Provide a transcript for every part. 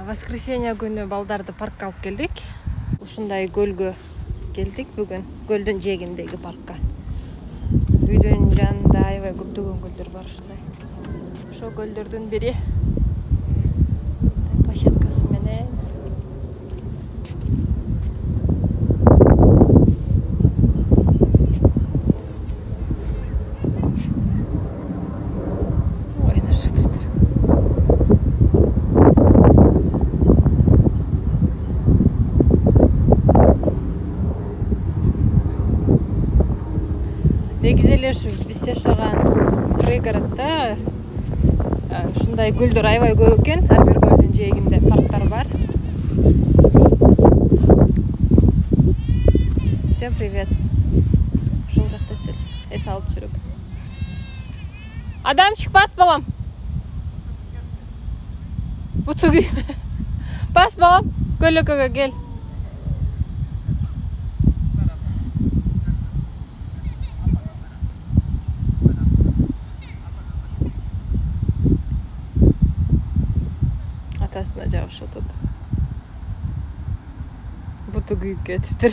Воскресенье күнү балдарды паркка алып келдик. Ушундай көлгө келдик бүгүн. Көлдүн жээгиндеги паркка. Үйдүн жанында аябай көптөгөн көлдөр бар ушундай. Ошо көлдөрдүн бири. Площадкасы менен. Негизи эле ушу биз жашаган пригороддо ушундай көлдөр аябай көп экен. Ар бир көлдүн жээгинде парктар бар. Всем привет. Ушул жакта эс алып жүрөк. Адамчик бас балам. Бутуги. Бас балам, көлөкөгө кел. Атасына жабышып атат. Буту күйүп кетиптир.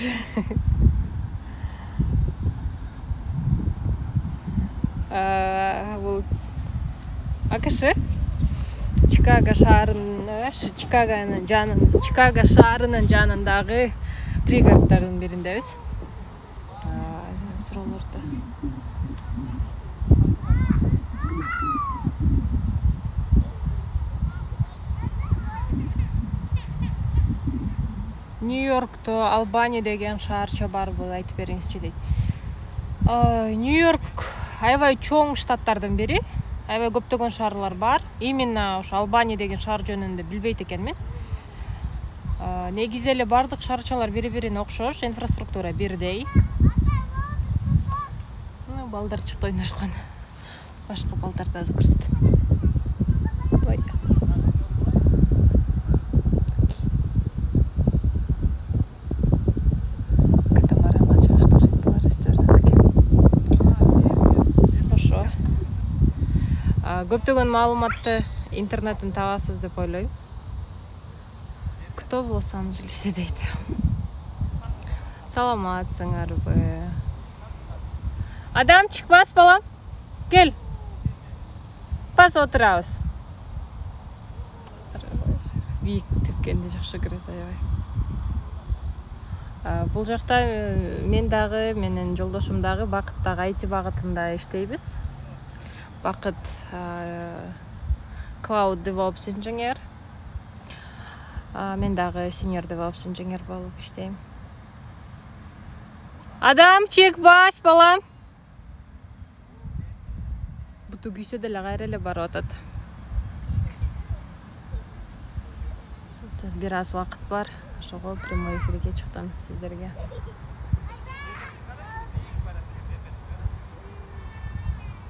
Бул акышы Чикаго шаарынын жанындагы пригороддордун бириндебиз. Суроолордо. Нью-Йоркто Албани деген шаарча барбы, айтып бериңизчи дейт. Нью-Йорк аябай чоң штаттардын бири. Аябай көптөгөн шаарлар бар. Именно ошо Албани деген шаар жөнүндө билбейт экенмин. Негизи эле бардык шаарчалар бири-бирине окшош, инфраструктура бирдей. Балдар чыкты ойношкон. Башка балдарды азыр көрсөтөм. Көптөгөн маалыматты интернеттен табасыз деп ойлойм. Кто в Лос-Анджелесе дейт. Саламатсыңарбы? Адамчик, бас балам. Кел. Бас отурабыз. Бийик тепкенди жакшы көрөт аябай. Бул жакта мен дагы, менин жолдошум дагы Бакыттагы IT багытында иштейбиз. Бакыт Cloud DevOps Engineer. Мен дагы Senior DevOps Engineer болуп иштейм. Адамчик, бас балам. Буту күйсө деле кайра эле барып атат. Бир аз убакыт бар. Ошого прямой эфирге чыктым сиздерге.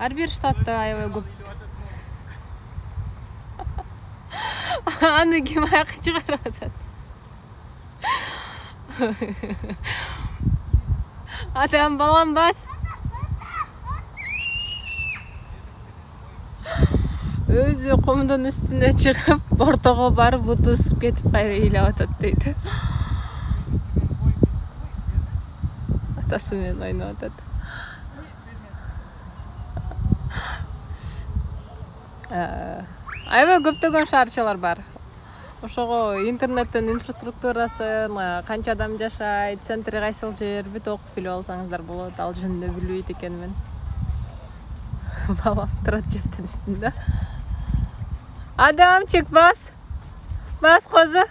Ар бир штатта аябай көп. Аны ким аяққа чыгарып атат? Адам балам бас. Өзү комдун үстүнө чыгып, бортого барып утусуп кетип кайра ыйлап атат дейт. Атасы менен ойноп атат. Аябай көптөгөн шаарчалар бар. Ошого интернеттен инфраструктурасын, канча адам жашайт, центри кайсыл жер, бүт окуп билип алсаңыздар болот. Ал жөнүндө билбейт экенмин. Балам турат жептин үстүндө. Адамчик, бас. Бас козу.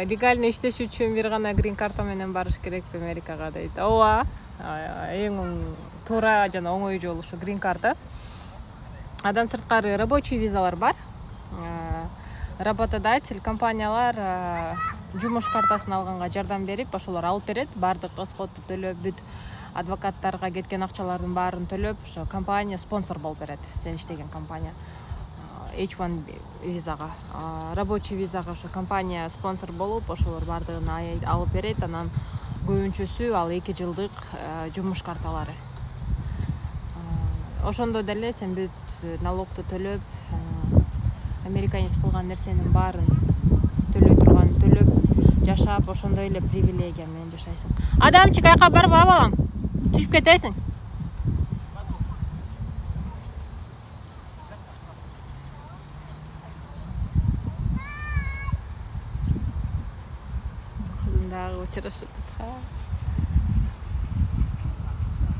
Легально иштеш үчүн бир гана грин карта менен барыш керек Америкага дейт. Ооба. Эң туура жана оңой жол ушу грин карта. Андан сырткары рабочий визалар бар. Работодатель, компаниялар жумуш картасын алганга жардам берип, ошолор алып берет. Бардык расходду төлөп, бүт адвокаттарга кеткен акчалардын баарын төлөп, ошо компания спонсор болуп берет. Сен иштеген компания. H1 визага, рабочий визага ошо компания спонсор болуп, ошолор бардыгын алып берет. Анан көбүнчөсү ал 2 жылдык жумуш карталары. Ошондо деле сен бүт налогду төлөп, американец кылган нерсенин баарын төлөй турган төлөп жашап, ошондой эле привилегия менен жашайсың. Адамчык айка барба балам. Түшүп кетесиң. Кызындагы учурашып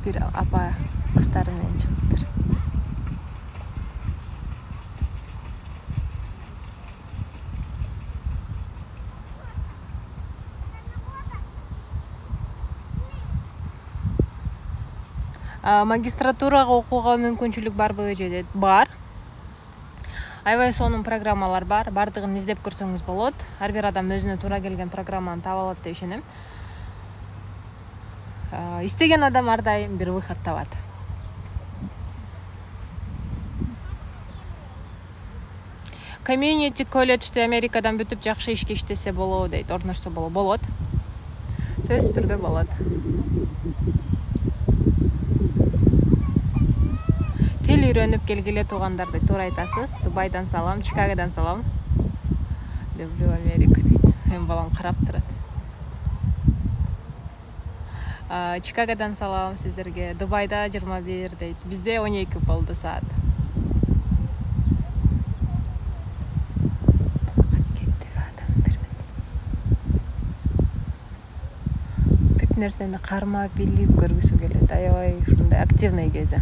бир апа кыздары менен чыгыптыр. Магистратурага окууга мүмкүнчүлүк барбы же? Бар. Аябай сонун программалар бар. Бардыгын издеп көрсөңүз болот. Ар бир адам өзүнө туура келген программаны таба алат деп ишенем. Истеген адам ар дайым бир выход табат. Community колледжде Америкадан бүтүп жакшы ишке иштесе болот дейт, орношсо болот. Сөзсүз түрдө болот. Тил үйрөнүп келгиле туугандарды туура айтасыз. Дубайдан салам, Чикагодан салам. Люблю Америку дейт. Мен балам карап турат. Чикагодан салам сиздерге. Дубайда 21 дейт. Бизде 12 болду саат. Бүт нерсени кармап, билип көргүсү келет. Аябай ушундай активный кези.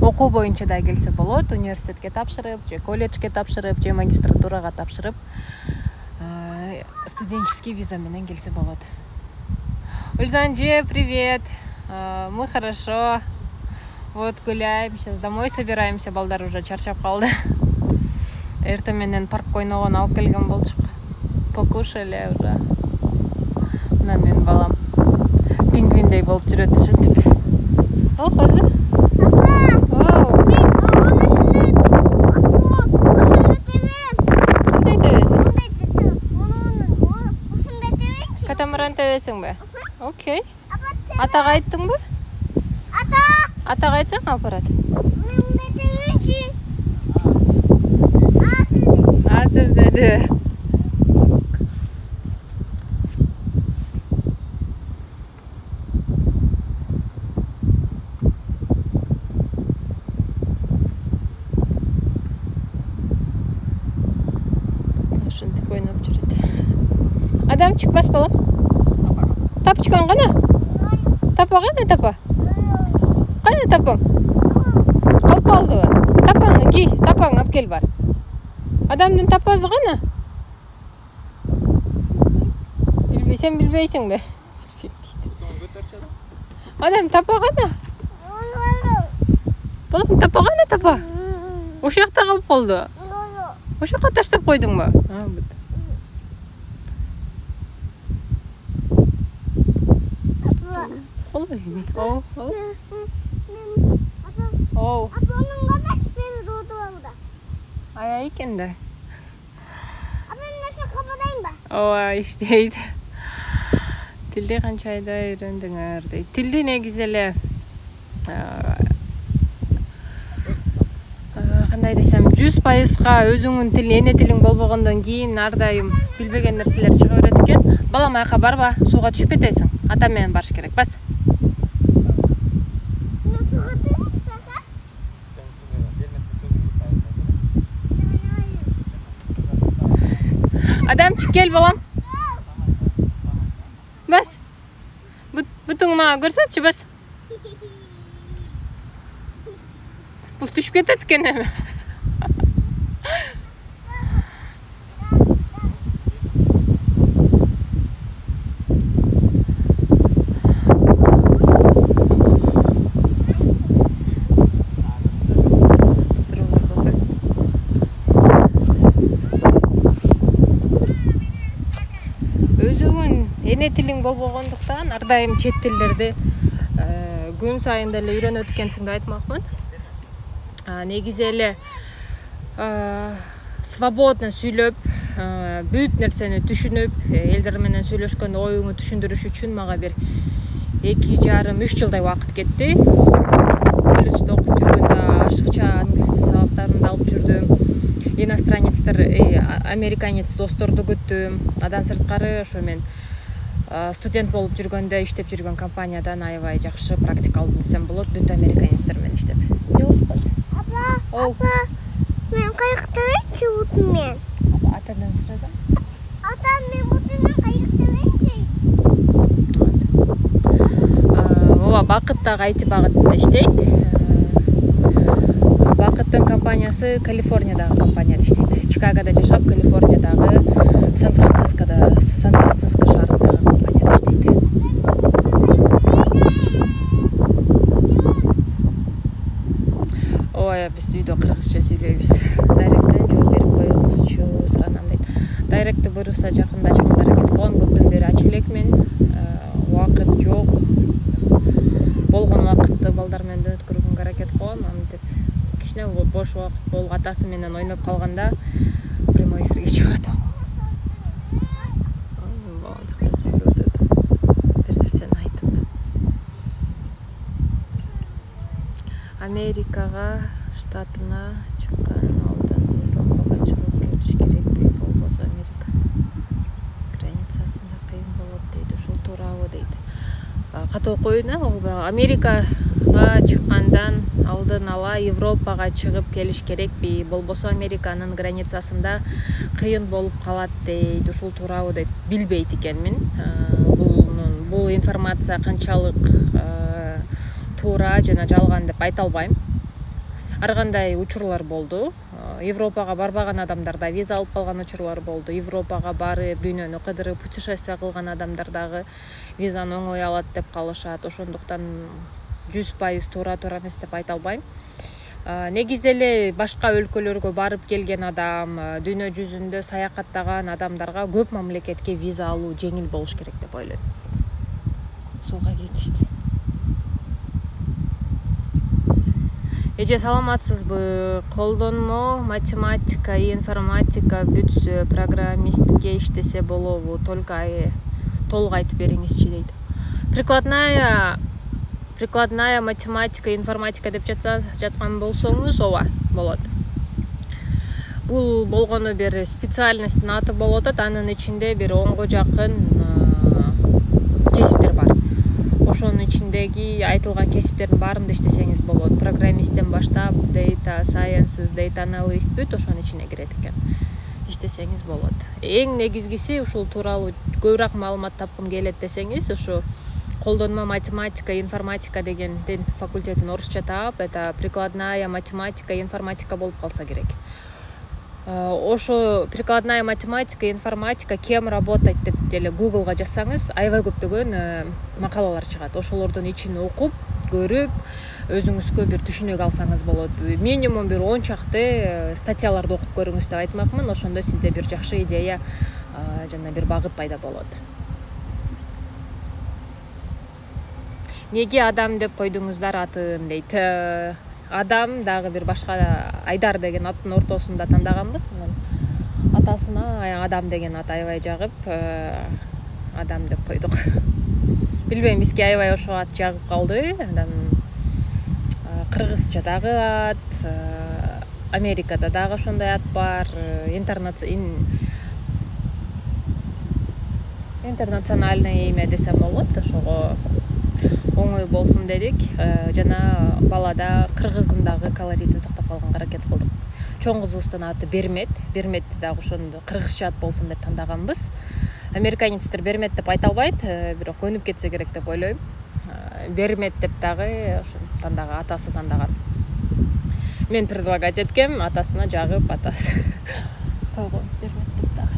Окуу боюнча да келсе болот, университетке тапшырып, же колледжге тапшырып, же магистратурага тапшырып, студенческий виза менен келсе болот. Ульзанже, привет. Мы хорошо. Вот гуляем, сейчас домой собираемся, балдар уже чарчап калды. Эртең менен парк ойногон алып келген болчук. Покушали уже. Мына менин балам пингвиндей болуп жүрөт ушинтип. Ал кызы? Катамаран тебесиң бе? Окей. Атага айттыңбы? Атага айтсаң апарат. Азыр деди. Ушинтип ойноп жүрөт. Адам чыкпас балам. Тапчыкан кана? Тапа кана тапа? Кана тапаң? Калып калдыбы? Тапаңы ки, тапаң алып кел бар. Адамдын тапазы кана? Сен билбейсиң бе? Адам тапа кана? Балам тапа кана тапа? Ошол жакта калып калды. Ошол жака таштап койдуңбу? Ая экен да. Ооба иштейт. Тилди канча айда үйрөндүңөр дейт. Тилди негизи эле кандай десем 100%га өзүңүн тилиң, эне тилиң болбогондон кийин ар дайым билбеген нерселер чыга берет экен. Балам аяка барба, сууга түшүп кетесиң. Ата менен барыш керек. Бас. Адамчик кел балам. Бас. Бутуңду мага көрсөтчү, бас. Бул түшүп кетет экен эми. Эне тилиң болбогондуктан ар дайым чет тилдерди күн сайын деле үйрөнөт экенсиң деп айтмакмын. Негизи эле свободно сүйлөп, бүт нерсени түшүнүп, элдер менен сүйлөшкөндө оюңу түшүндүрүш үчүн мага бир 2,5-3 жылдай убакыт кетти. Колледжде окуп жүргөндө ашыкча англис тил сабактарын алып жүрдүм. Иностранецтер, американец досторду күттүм. Андан сырткары ошо мен студент болуп жүргөндө иштеп жүргөн компаниядан аябай жакшы практика алдым десем болот. Бүт американецтер менен иштеп. Апа, мен кайыкта чыбутум мен. Атадан сурасам. Ата, мен бутуна кайыкта Ооба, Бакыт дагы IT багытында иштейт. Бакыттын компаниясы Калифорниядагы компанияда иштейт. Чикагода жашап, Калифорниядагы Сан-Франциско шаарындагы компанияда иштейт. Ой, биз үйдө кыргызча сүйлөйбүз. Дайректтен жооп берип коюңузчу суранам дейт. Дайректти буюрса жакында ачканга аракет кылам. Көптөн бери ача элекмин. Убакыт жок. Болгон убакытты балдар менен өткөрүүгө аракет кылам. Мынтип кичине бош убакыт болуп атасы менен ойноп калганда прямой эфирге чыгып атам. Бир нерсени айтып. Америкага, штатына чыккан алдан Европага чыгып келиш керекпи, болбосо Америка границасында кыйын болот дейт. Ушул туурабы дейт. Катуу коюна, Америкага чыккандан алдын ала Европага чыгып келиш керекпи, болбосо Американын границасында кыйын болуп калат дейт. Ушул туурабы дейт. Билбейт экенмин. Бул информация канчалык туура жана жалган деп айта албайм. Ар кандай учурлар болду. Европага барбаган адамдарда виза алып калган учурлар болду. Европага барып, дүйнөнү кыдырып, путешествие кылган адамдар дагы визаны оңой алат деп калышат. Ошондуктан 100% туура эмес деп айта албайм. Негизи эле башка өлкөлөргө барып келген адам, дүйнө жүзүндө саякаттаган адамдарга көп мамлекетке виза алуу жеңил болуш керек деп ойлойм. Сууга кетишти. Эже саламатсызбы? Колдонмо математика, информатика бүтсө, программистке иштесе болобу? Только толук айтып бериңизчи дейт. Прикладная математика, информатика деп жаткан болсоңуз, ооба, болот. Бул болгону бир специальностьтун аты болуп атат. Анын ичинде бир 10го жакын кесиптер бар. Ошонун ичиндеги айтылган кесиптердин баарында иштесеңиз болот. Программисттен баштап, data science, data analyst бүт ошонун ичине кирет экен. Иштесеңиз болот. Эң негизгиси ушул тууралуу көбүрөөк маалымат тапкым келет десеңиз, ушу колдонмо математика, информатика дегендин факультетин орусча таап, это прикладная математика, информатика болуп калса керек. Ошо прикладная математика, информатика, кем работать деп деле Googleга жазсаңыз, аябай көптөгөн макалалар чыгат. Ошолордун ичин окуп, көрүп, өзүңүзгө бир түшүнүк алсаңыз болот. Минимум бир 10 чакты статьяларды окуп көрүңүз деп айтмакмын. Ошондо сизде бир жакшы идея жана бир багыт пайда болот. Неге адам деп койдуңуздар атын дейт. Адам дагы бир башка Айдар деген аттын ортосунда тандаганбыз. Атасына Адам деген ат аябай жагып, Адам деп койдук. Билбейм, бизге аябай ошо ат жагып калды. Андан кыргызча дагы ат, Америкада дагы ошондой ат бар. Интернациональный имя десем болот. Ошого оңой болсун дедик. Жана балада кыргыздын дагы колоритин сактап калганга аракет кылдык. Чоң кызыбыздын аты Бермет. Берметти дагы ошондо кыргызча ат болсун деп тандаганбыз. Американецтер Бермет деп айта албайт, бирок көнүп кетсе керек деп ойлойм. Бермет деп дагы тандаган, атасы тандаган. Мен предлагать эткем, атасына жагып, атасы койгон Бермет деп дагы.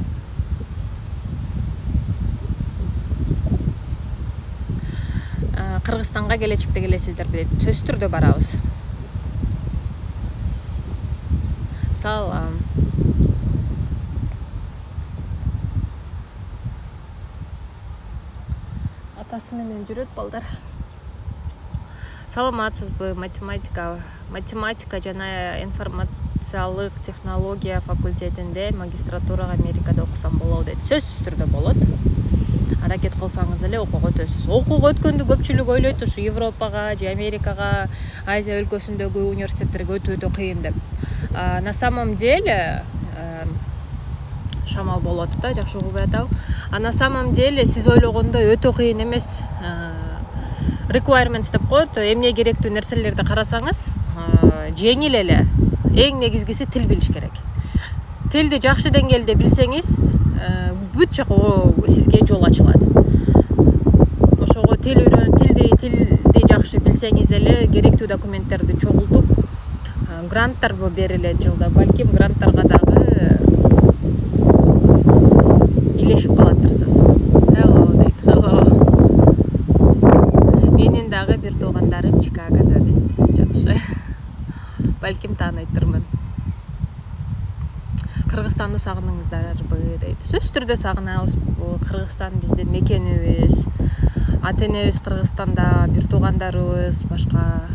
Кыргызстанга келечекте келесиздер дейт. Сөзсүз түрдө барабыз. Салам. Атасы менен жүрөт балдар. Саламатсызбы? Математика жана информациялык технология факультетинде магистратурага Америкада окусам болобу дейт. Сөзсүз түрдө болот. Аракет кылсаңыз эле окууга өтөсүз. Окууга өткөндү көпчүлүк ойлойт ушу Европага же Америкага, Азия өлкөсүндөгү университеттерге өтүү кыйын деп. На самом деле шамал болот да, жакшы угубай атабы. На самом деле сиз ойлогондой өтө кыйын эмес. Requirements деп коет, эмне керектүү нерселерди карасаңыз, жеңил эле. Эң негизгиси тил билиш керек. Тилди жакшы деңгээлде билсеңиз, бүт жака сизге жол ачылат. Ошого тилди жакшы билсеңиз эле керектүү документтерди чогултуп, гранттар берилет жылда, балким гранттарга дагы илешип калаттырсыз. Hello дейт. Hello. Менин дагы бир туугандарым Чикагода дейт. Жакшы. Балким тааныйттырмын. Кыргызстанды сагыныңыздарбы дейт. Сөзсүз түрдө сагынабыз. Кыргызстан биздин мекенибиз. Ата-энебиз Кыргызстанда, бир туугандарыбыз, башка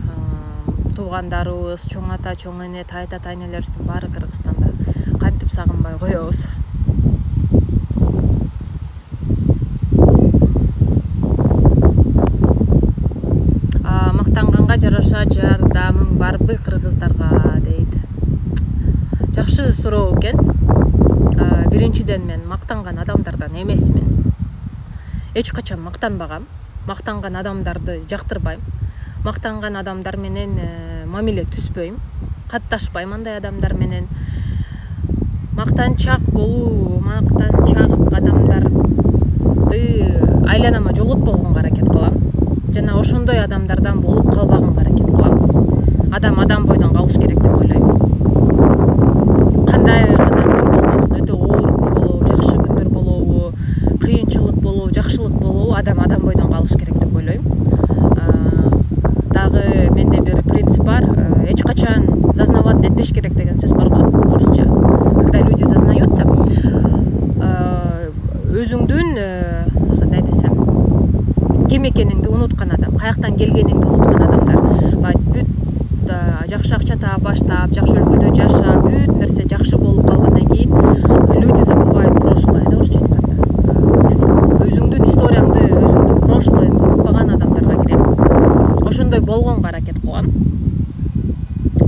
туугандарыбыз, чоң ата, чоң эне, тайта, тайнелерибиздин баары Кыргызстанда. Кантип сагынбай коебуз. Мактанганга жараша жардамың барбы кыргыздарга дейт. Жакшы суроо экен. Биринчиден мен мактанган адамдардан эмесмин. Эч качан мактанбагам. Мактанган адамдарды жактырбайм. Мактанган адамдар менен мамиле түзбөйм. Катташпайм андай адамдар менен. Мактанчак адамдарды айланама жолотпогонго аракет кылам. Жана ошондой адамдардан болуп калбаганга аракет кылам. Адам бойдон калыш керек деп ойлойм. Кандай гана күн болбосун, өтө оор күн болобу, жакшы күндөр болобу, кыйынчылык болобу, жакшылык болобу, адам бойдон калыш керек деп ойлойм. Дагы менде бир принцип бар, эч качан зазнаваться этпеш керек деген сөз бар го орусча. Когда люди зазнаются, өзүңдүн кандай десем, ким экениңди унуткан адам, каяктан келгениңди унуткан адамдар. Бүт жакшы акча таап, баштап, жакшы өлкөдө жашап, бүт нерсе жакшы болуп калгандан кийин люди забывают прошлое, да, орусча айтканда. Өзүңдүн историяңды, өзүңдүн прошлойңду унутпаган адамдарга кирем. Ошондой болгонго аракет кылам.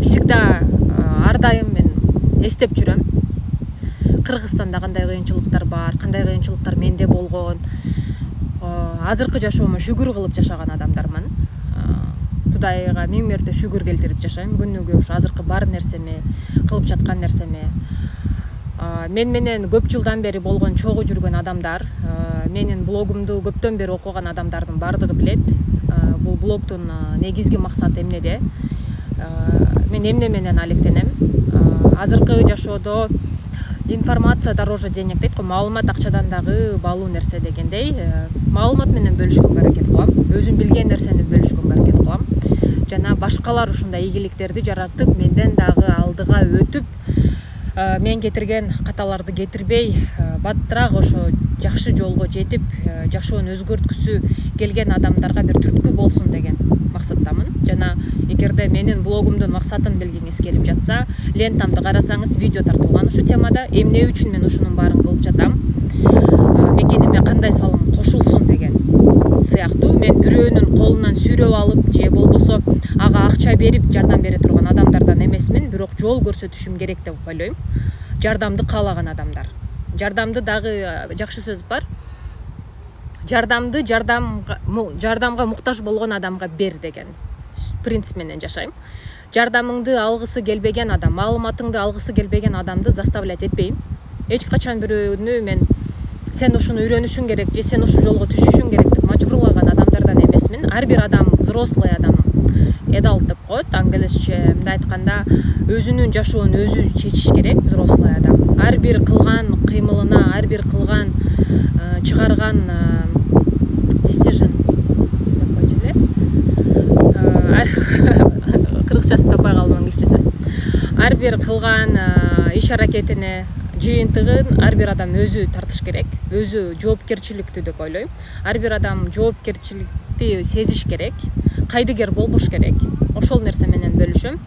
Всегда ар дайым мен эстеп жүрөм. Кыргызстанда кандай кыйынчылыктар бар, кандай кыйынчылыктар менде болгон. Азыркы жашоомо шүгүр кылып жашаган адамдармын. Кудайга миң мерте шүгүр келтирип жашайм. Күнүгө ушу азыркы бар нерсеме, кылып жаткан нерсеме. Мен менен көп жылдан бери болгон чогуу жүргөн адамдар, менин блогумду көптөн бери окуган адамдардын баардыгы билет. Бул блогдун негизги максаты эмнеде? Мен эмне менен алектенем? Азыркы жашоодо информация дороже денег дейт го, маалымат акчадан дагы баалуу нерсе дегендей. Маалымат менен бөлүшкөнгө аракет кылам. Өзүм билген нерсени бөлүшкөнгө аракет кылам. Жана башкалар ушундай ийгиликтерди жаратып, менден дагы алдыга өтүп, мен кетирген каталарды кетирбей, баттыраак ошо жакшы жолго жетип, жашоон өзгөрткүсү келген адамдарга бир түрткү болсун деген максаттамын. Жана эгерде менин блогумдун максатын билгиңиз келип жатса, лентамды карасаңыз, видео тартылган ушу темада, эмне үчүн мен ушунун баарын кылып жатам, мекениме кандай салым кошулсун деген сыяктуу. Мен бирөөнүн колунан сүйрөп алып же болбосо ага акча берип жардам бере турган адамдардан эмесмин, бирок жол көрсөтүшүм керек деп ойлойм. Жардамды каалаган адамдар. Жардамды дагы жакшы сөз бар. Жардамды жардамга муктаж болгон адамга бер деген принцип менен жашайм. Жардамыңды алгысы келбеген адам, маалыматыңды алгысы келбеген адамды заставлять этпейм. Эч качан бирөөнү мен сен ушуну үйрөнүшүң керек же сен ушу жолго түшүшүң керек деп мажбурлаган адамдардан эмесмин. Ар бир адам, взрослый адам, adult деп коет англисче, мындай айтканда, өзүнүн жашоон өзү чечиш керек, взрослый адам. Ар бир кылган кыймылына, ар бир кылган чыгарган decision деп койчу эле. Кыргызчасын таппай калдым, англисче сөз. Ар бир кылган иш аракетине жыйынтыгын ар бир адам өзү тартыш керек, өзү жоопкерчиликтүү деп ойлойм. Ар бир адам жоопкерчиликти сезиш керек. кайдыгер болбош керек. Ошол нерсе менен бөлүшөм.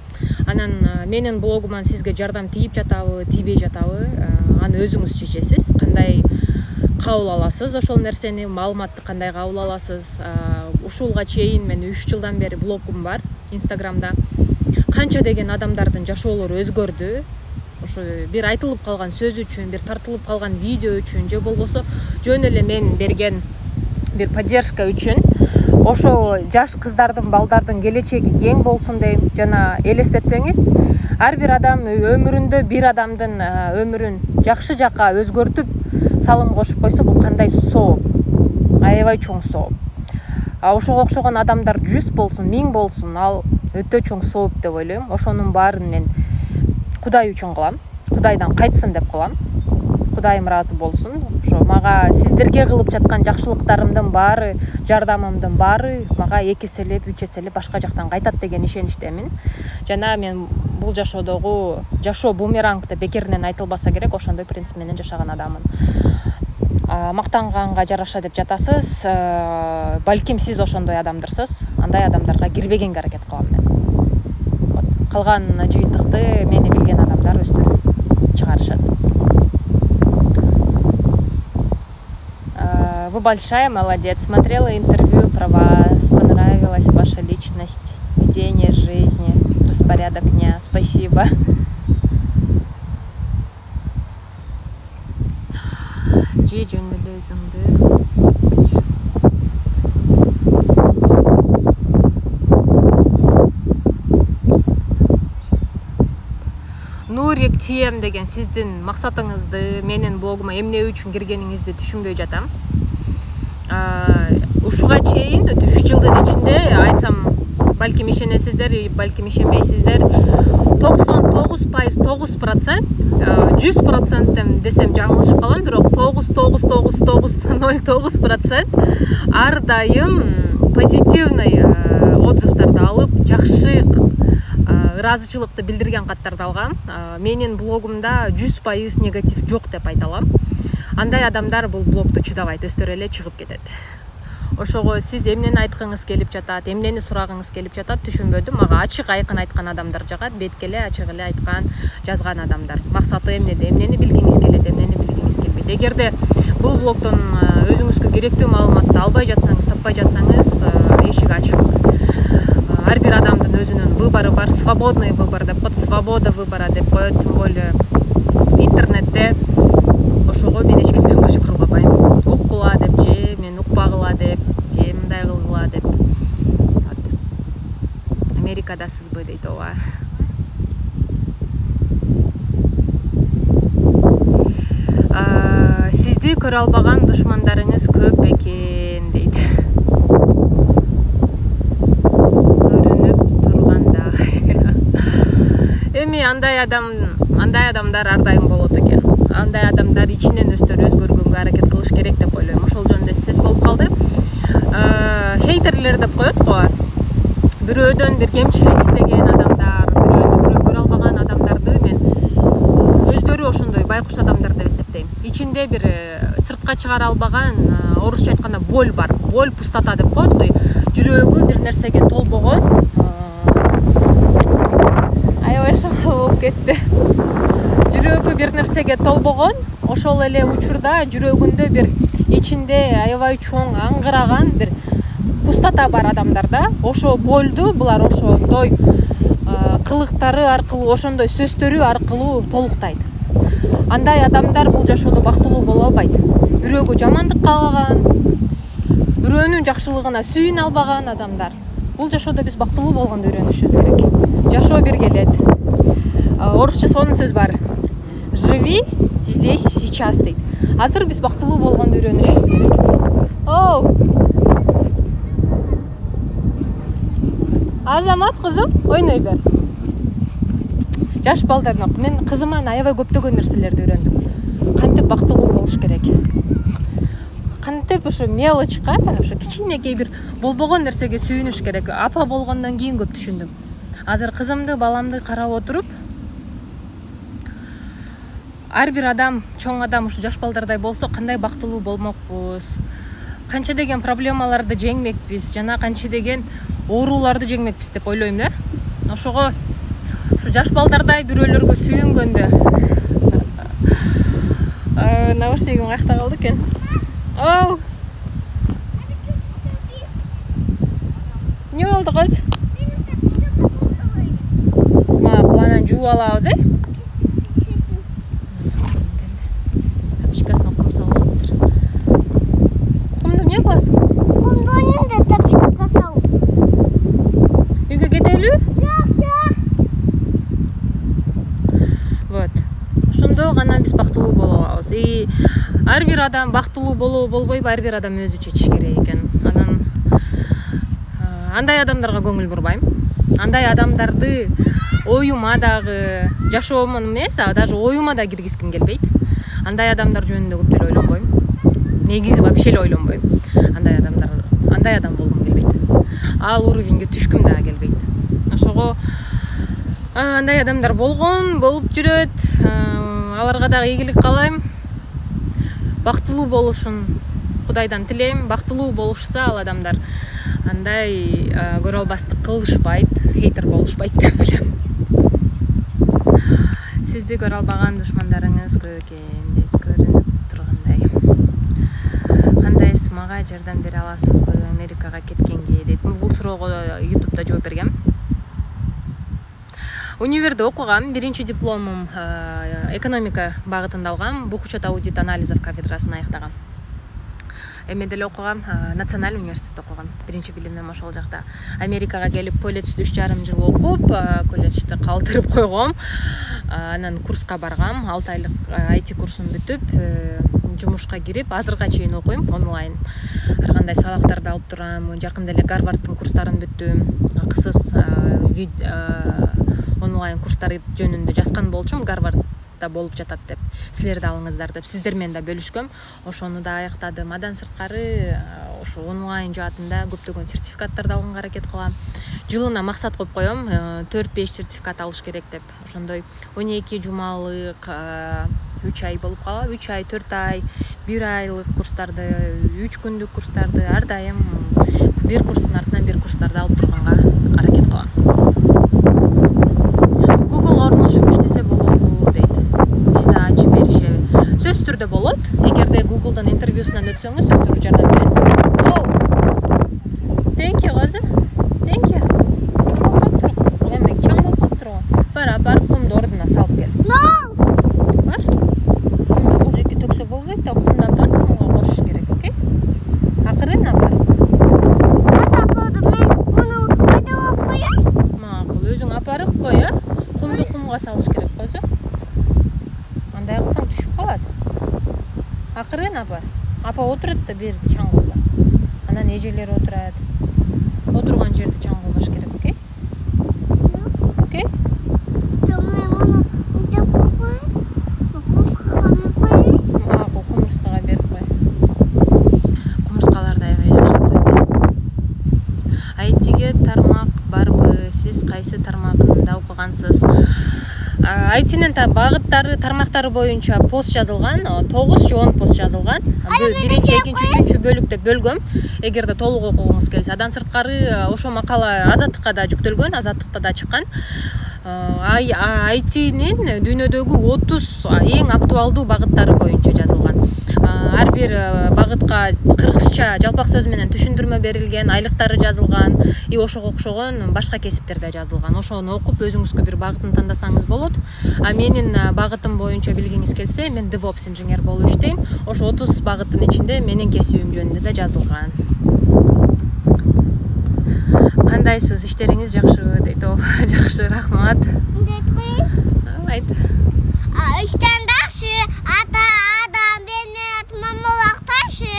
Анан менин блогуман сизге жардам тийип жатабы, тийбей жатабы, аны өзүңүз чечесиз. Кандай кабыл аласыз ошол нерсени, маалыматты кандай кабыл аласыз. Ушулга чейин мен 3 жылдан бери блогум бар Инстаграмда. Канча деген адамдардын жашоолору өзгөрдү. Ошо бир айтылып калган сөз үчүн, бир тартылып калган видео үчүн, же болбосо жөн эле мен берген бир поддержка үчүн ошо жаш кыздардын, балдардын келечеги кең болсун дейм. Жана элестетсеңиз, ар бир адам өмүрүндө бир адамдын өмүрүн жакшы жакка өзгөртүп салым кошуп койсо, бул кандай сооп, аябай чоң сооп. Ошого окшогон адамдар 100 болсун, 1000 болсун, ал өтө чоң сооп деп ойлойм. Ошонун баарын мен Кудай үчүн кылам, Кудайдан кайтсын деп кылам. Кудайым ыраазы болсун. Ошо мага сиздерге кылып жаткан жакшылыктарымдын баары, жардамымдын баары мага 2 эселеп, 3 эселеп башка жактан кайтат деген ишеничтемин. Жана мен бул жашоодогу жашоо бумеранг деп бекеринен айтылбаса керек, ошондой принцип менен жашаган адаммын. Мактанганга жараша деп жатасыз. Балким сиз ошондой адамдырсыз. Андай адамдарга кирбегенге аракет кылам мен. Калган жыйынтыкты мени билген адамдар өздөрү чыгарышат. Вы большая молодец. Смотрела интервью про вас. Понравилась ваша личность, ведение жизни, распорядок дня. Спасибо. Же жөн эле өзүңдү. Нурик тием деген сиздин максатыңызды, менин блогума эмне үчүн киргениңизди түшүнбөй жатам. Ушуга чейин 3 жылдын ичинде айтсам, балким ишенесиздер, балким ишенбейсиздер, 99%, 9%, 100% десем жаңылышып калам, бирок 99,9% ар дайым позитивный отзывдарды алып, жакшы ыраазычылыкты билдирген каттарды алгам. Менин блогумда 100% негатив жок деп айта алам. Андай адамдар бул блогду чыдабайт, өстөрү эле чыгып кетет. Ошого сиз эмнени айткыңыз келип жатат, эмнени сурагыңыз келип жатат түшүнбөдүм. Мага ачык айкын айткан адамдар жагат, бетке эле ачык эле айткан, жазган адамдар. Максаты эмнеде, эмнени билгиңиз келет, эмнени билгиңиз келбейт. Эгерде бул блогдон өзүңүзгө керектүү маалыматты албай жатсаңыз, таппай жатсаңыз, эшик ачык. Ар бир адамдын өзүнүн выбору бар, свободный выбор деп коет, свобода выбора деп коет, тем более интернетте. Ошого мен эч кимди мажбур кылбайм. Уккула деп, же мен укпагыла деп, же мындай кылгыла деп. Америкадасызбы дейт ооба. Сизди көрө албаган душмандарыңыз көп экен дейт. Эми андай адамдар ар дайым болот экен. Андай адамдар ичинен өздөрү өзгөргөнгө аракет кылыш керек деп ойлойм. Ошол жөнүндө сөз болуп калды. Хейтерлер деп коет го. Бирөөдөн бир кемчилик издеген адамдар, бирөөнү бирөө көрө албаган адамдарды мен өздөрү ошондой байкуш адамдар деп эсептейм. Ичинде бир сыртка чыгара албаган, орусча айтканда боль бар. Боль, пустота деп коет го. Жүрөгү бир нерсеге толбогон, болуп кетти. Жүрөгү бир нерсеге толбогон, ошол эле учурда жүрөгүндө бир ичинде аябай чоң аңгыраган бир пустота бар адамдарда. Ошо болду булар ошондой кылыктары аркылуу, ошондой сөздөрү аркылуу толуктайт. Андай адамдар бул жашоодо бактылуу боло албайт. Бирөөгө жамандык каалаган, бирөөнүн жакшылыгына сүйүнө албаган адамдар. Бул жашоодо биз бактылуу болгонду үйрөнүшүбүз керек. Жашоо бир келет. Орусча сонун сөз бар. Живи здесь сейчас дейт. Азыр биз бактылуу болгонду үйрөнүшүбүз керек. Оу. Азамат кызым, ойной бер. Жаш балдардан мен кызыман аябай көптөгөн нерселерди үйрөндүм. Кантип бактылуу болуш керек. Кантип ошо мелочка, ошо кичинекей бир болбогон нерсеге сүйүнүш керек. Апа болгондон кийин көп түшүндүм. Азыр кызымды, баламды карап отуруп, ар бир адам, чоң адам ушу жаш балдардай болсо кандай бактылуу болмокпуз, канча деген проблемаларды жеңмекпиз, жана канча деген ооруларды жеңмекпиз деп ойлойм да. Ошого ушу жаш балдардай бирөөлөргө сүйүнгөндө наушнигим каякта калды экен. Оу. Не болду кыз? Макул, анан жууп алабыз, Тапочкасына кум салып атыр. Кумду эмне кыласың? Кумдонун да тапочкага салып. Үйгө кетелби? Жок. Вот. Ошондо гана биз бактылуу боло алабыз. Ар бир адам бактылуу болобу болбойбу, ар бир адам өзү чечиш керек экен. Анан андай адамдарга көңүл бурбайм. Андай адамдарды оюма дагы, жашоомун эмес, даже оюма да киргизгим келбейт. Андай адамдар жөнүндө көп деле ойлонбойм. Негизи вообще эле ойлонбойм. Андай адам болгум келбейт. Ал уровеньге түшкүм да келбейт. Ошого андай адамдар болуп жүрөт. Аларга дагы ийгилик каалайм. Бактылуу болушун Кудайдан тилейм. Бактылуу болушса ал адамдар андай көрө албастык кылышпайт, хейтер болушпайт деп билем. Сизди көрө албаган душмандарыңыз көп экен дейт, көрүнүп тургандай. Кандайсыз, мага жардам бере аласызбы Америкага кеткенге дейт. Бул суроого YouTube'да жооп бергем. Универде окугам, биринчи дипломум экономика багытында алгам, бухучет аудит анализов кафедрасын аяктагам. Эме деле окугам, Национальный университетте окугам. Биринчи билимим ошол жакта. Америкага келип колледжде 3,5 жыл окуп, колледжди калтырып койгом. Анан курска баргам, 6 айлык IT курсун бүтүп, жумушка кирип, азырга чейин окуйм онлайн. Ар кандай сабактарды алып турам. Жакында эле Гарварддын курстарын бүттүм. Акысыз онлайн курстары жөнүндө жазган болчумун, Гарвардда болуп жатат деп. Силер да алыңыздар деп сиздер менен да бөлүшкөм. Ошону да аяктадым. Андан сырткары ошо онлайн жаатында көптөгөн сертификаттарды алганга аракет кылам. Жылына максат коюп коем, 4-5 сертификат алыш керек деп. Ошондой 12 жумалык 3 ай болуп калат, 3 ай, 4 ай, 1 айлык курстарды, 3 күндүк курстарды ар дайым бир курстун артынан бир курстарды алып турганга аракет кылам. Google орношуп иштесе болобу дейт. Виза ачып беришеби? Сөзсүз түрдө болот. Эгерде Google'дан интервьюсунан өтсөңүз, сөзсүз түрдө жардам берет. Thank you, кызы. Thank you. Эме чаң болуп калыптыр. Барып кумду ордуна салып кел. Бар. Кумду бул жерге төксө болбойт да, кумду апар, кумга кошуш керек, окей? Акырын апар. Макул, өзүң апарып кой, кумду кумга салыш керек койсо. Андай кылсаң түшүп калат. Акырын апар. Апа отурат да берди чаңгылда. Анан эжелер отурат. Отурган жерде чаң кылбаш керек, окей? Окей? Макул, кумурскага берип кой. Кумурскаларды аябай жакшы көрөт. IT-ге тармак барбы? Сиз кайсы тармагында окугансыз? IT-нин багыттары, тармактары боюнча пост жазылган, 9 же 10 пост жазылган. Биринчи, экинчи, үчүнчү бөлүк деп бөлгөм. Эгерде толук окугуңуз келсе, адан сырткары ошо макала Азаттыкка да жүктөлгөн, Азаттыкта да чыккан. IT-нин дүйнөдөгү 30 эң актуалдуу багыттары боюнча жазылган. Ар бир багытка кыргызча жалпак сөз менен түшүндүрмө берилген, айлыктары жазылган, ошого окшогон башка кесиптер да жазылган. Ошону окуп өзүңүзгө бир багытын тандасаңыз болот. Менин багытым боюнча билгиңиз келсе, мен DevOps инженер болуп иштейм. Ошо 30 багыттын ичинде менин кесибим жөнүндө да жазылган. Кандайсыз, иштериңиз жакшыбы дейт. Жакшы, рахмат. Айт. Иштен жакшы, адам бенет мамалак такшы.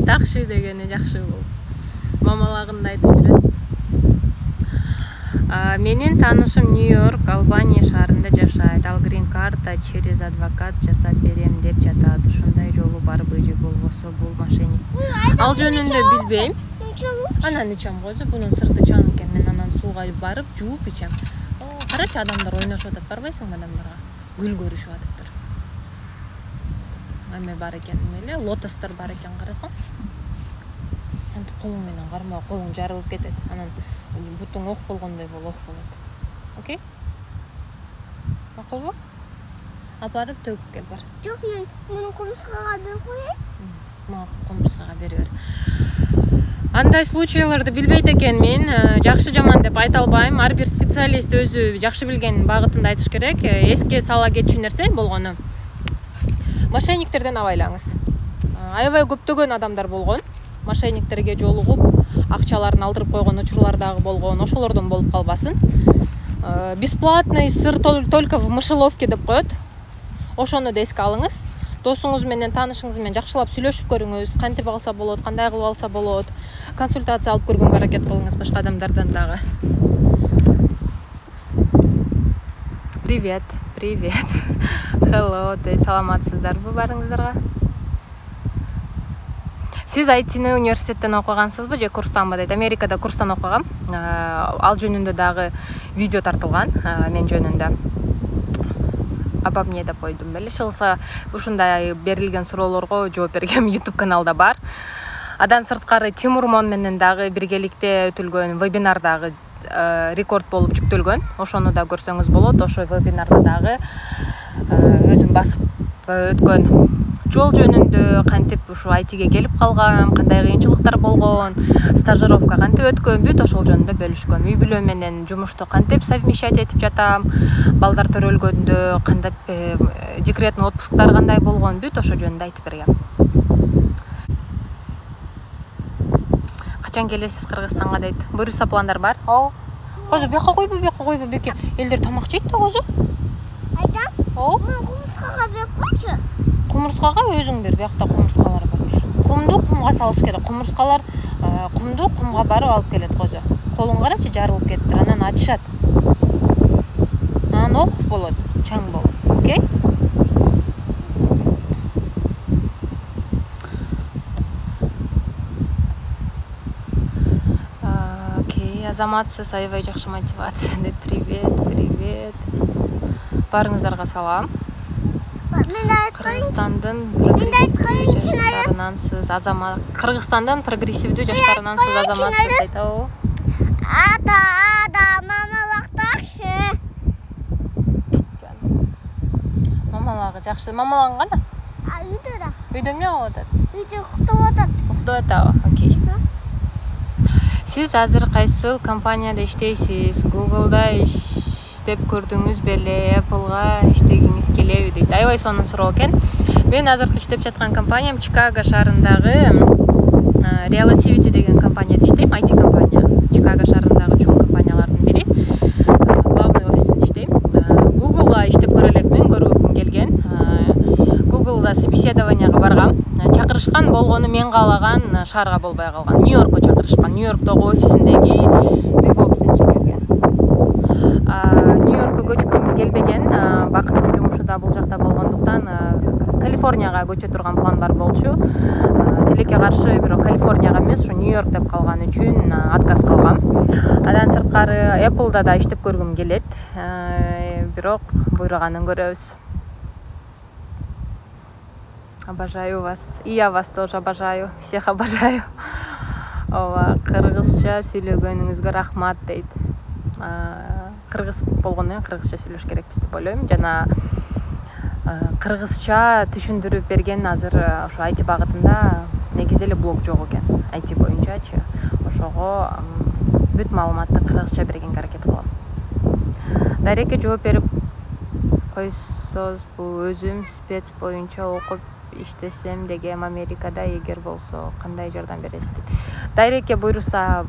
Такшы дегени жакшы болуп. Мамалагында айтып жүрөт. Менин таанышым Нью-Йорк, Албания шаарында жашайт. Ал грин карта через адвокат жасап берем деп жатат. Ушундай жолу барбы же болбосо бул мошенник? Ал жөнүндө билбейм. Анан ичем козу, бунун сырты чаң экен. Мен анан сууга барып жууп ичем. Карачы, адамдар ойношуп атат, барбайсыңбы адамдарга? Гүл көрүшүп атыптыр. Эме бар экен эле, лотостор бар экен, карасаң. ошентип колуң менен карма, колуң жарылып кетет. Анан бутуң ок болгондой болот. Окей? Макулбу? Апарып төгүп кел бар. Жок, мен муну кумурскага берип коеюн. Мага кумурскага бере бер. Андай случайларды билбейт экен мен, жакшы жаман деп айта албайм. Ар бир специалист өзү жакшы билген багытында айтыш керек. Эске сала кетчү нерсе болгону. Мошенниктерден абайлаңыз. Аябай көптөгөн адамдар болгон. Мошенниктерге жолугуп, акчаларын алдырып койгон учурлар дагы болгон. Ошолордон болуп калбасын. Бесплатный сыр только в мышеловке деп коет. Ошону да эске алыңыз. Досуңуз менен, таанышыңыз менен жакшылап сүйлөшүп көрүңүз. Кантип алса болот, кандай кылып алса болот. Консультация алып көргөнгө аракет кылыңыз башка адамдардан дагы. Привет. Hello, саламатсыздарбы баарыңыздарга? Сиз IT-ни университеттен окугансызбы же курстанбы дейт? Америкада курстан окугам. Ал жөнүндө дагы видео тартылган, мен жөнүндө. Обо мне деп койдум беле. Шылса ушундай берилген суроолорго жооп бергем YouTube каналда бар. Адан сырткары Тимур Мон менен дагы биргеликте өтүлгөн вебинар дагы рекорд болуп жүктөлгөн. Ошону да көрсөңүз болот. Ошо вебинарда дагы өзүм басып өткөн жол жөнүндө, кантип ушу IT-ге келип калгам, кандай кыйынчылыктар болгон, стажировка кантип өткөн, бүт ошол жөнүндө бөлүшкөм. Үй бүлө менен жумушту кантип совмещать этип жатам, балдар төрөлгөндө кандай декретный отпусктар кандай болгон, бүт ошол жөнүндө айтып бергем. Качан келесиз Кыргызстанга дейт? Буюрса пландар бар? Козу бияка койбу, беке. Элдер тамак жейт да козу. Айтам. Кумурскага берип койчу. Кумурскага өзүң бер, биякта кумурскалар бар. Кумду кумга салыш керек. Кумурскалар кумду кумга барып алып келет козу. Колуң карачы, жарылып кетти, анан ачышат. Анан ок болот, чаң болот. Окей? Окей, азаматсыз, аябай жакшы мотивация дейт. Привет. Баарыңыздарга салам. Кыргызстандын прогрессивдүү жаштарынан сиз азаматсыз дейт. Ата, мамалактакчы. Мамалага жакшы. Мамалаң кана? Үйдө. Үйдө эмне кылып атат? Үйдө уктап атат. Окей. Сиз азыр кайсыл компанияда иштейсиз? Google'да иштеп көрдүңүз беле? Apple'га иштегиңиз келеби дейт. Аябай сонун суроо экен. Мен азыркы иштеп жаткан компаниям Чикаго шаарындагы Relativity деген компанияда иштейм, IT компания. Чикаго шаарындагы чоң компаниялардын бири. Главный офисинде иштейм. Google'га иштеп көрө элекмин, көргүм келген. Google'да собеседованияга баргам. Чакырышкан болгону мен каалаган шаарга болбой калган. Нью-Йоркко чакырышкан. Нью-Йорктогу офисиндеги DevOps инженерге. Нью-Йоркко көчкүм келбеген. Бакыттын жумушу да бул жакта болгондуктан Калифорнияга көчө турган план бар болчу. Тилекке каршы бирок Калифорнияга эмес, ушу Нью-Йорк деп калган үчүн отказ кылгам. Адан сырткары Apple'да да иштеп көргүм келет. Бирок буйруганын көрөбүз. Обожаю вас. И я вас тоже обожаю. Всех обожаю. Кыргызча сүйлөгөнүңүзгө рахмат дейт. Кыргыз болгондон кийин кыргызча сүйлөш керекпиз деп ойлойм. Жана кыргызча түшүндүрүп берген азыр ошо IT багытында негизи эле блог жок экен. IT боюнчачы. Ошого бүт маалыматты кыргызча бергенге аракет кылам. Дарекке жооп берип койсозбу, өзүм спец боюнча окуп иштесем дегем Америкада эгер болсо кандай жардам бересиз дейт. Дайрекке буйруса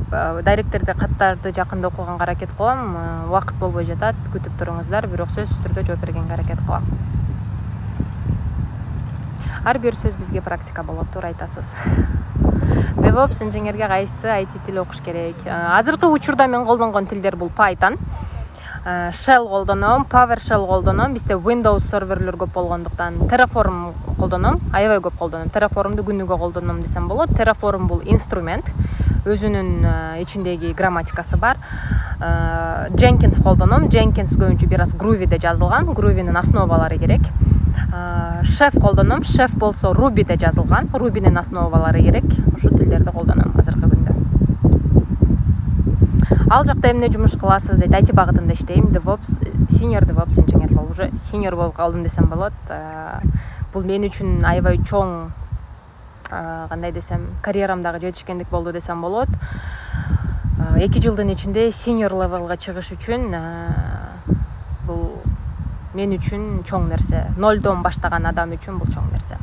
дайректерде каттарды жакында окуганга аракет кылам. Убакыт болбой жатат, күтүп туруңуздар, бирок сөзсүз түрдө жооп бергенге аракет кылам. Ар бир сөз бизге практика болот, туура айтасыз. DevOps инженерге кайсы IT тил окуш керек? Азыркы учурда мен колдонгон тилдер бул Python, Shell колдоном, PowerShell колдоном. Бизде Windows серверлер көп болгондуктан Terraform колдоном, аябай көп колдоном. Terraformду күнүгө колдоном десем болот. Terraform бул инструмент, өзүнүн ичиндеги грамматикасы бар. Jenkins колдоном. Jenkins көбүнчө бир аз Groovy'де жазылган. Groovy'нин основалары керек. шеф колдоном. Шеф болсо рубиде жазылган, рубинин основалары керек, ошол тилдерди колдоном азыркы күндө. Ал жакта эмне жумуш кыласыз дейт, IT багытында иштейм, DevOps, senior DevOps engineer болуп, уже senior болуп калдым десем болот. Бул мен үчүн аябай чоң, кандай десем, карьерамдагы жетишкендик болду десем болот. 2 жылдын ичинде senior levelга чыгыш үчүн бул мен үчүн чоң нерсе. Нолдон баштаган адам үчүн бул чоң нерсе.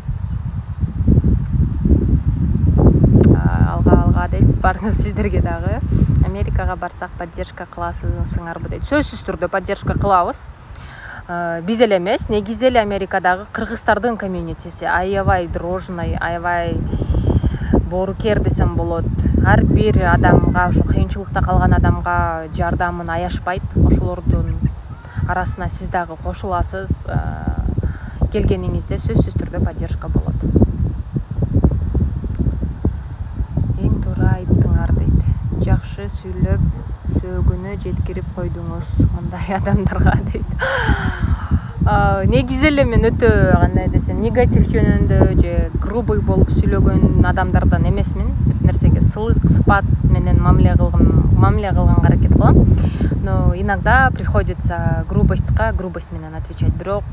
Алга дейт, барыңыз сиздерге дагы. Америкага барсак поддержка кыласызыңарбы дейт. Сөзсүз түрдө поддержка кылабыз. Биз эле эмес, негизи эле Америкадагы кыргыздардын комьюнитиси аябай дружный, аябай боорукер десем болот. Ар бир адамга, ошо кыйынчылыкта калган адамга жардамын аяшпайт. Ошолордун арасына сиз дагы кошуласыз. Келгениңизде сөзсүз түрдө поддержка болот. Эң туура айттыңар дейт. Жакшы сүйлөп, сөөгүнө жеткирип койдуңуз мындай адамдарга дейт. Негизи эле мен өтө кандай десем, негатив жөнүндө же грубый болуп сүйлөгөн адамдардан эмесмин. Бүт нерсеге сылык сыпат менен мамиле кылганга аракет кылам. Но иногда приходится грубость менен отвечать. Бирок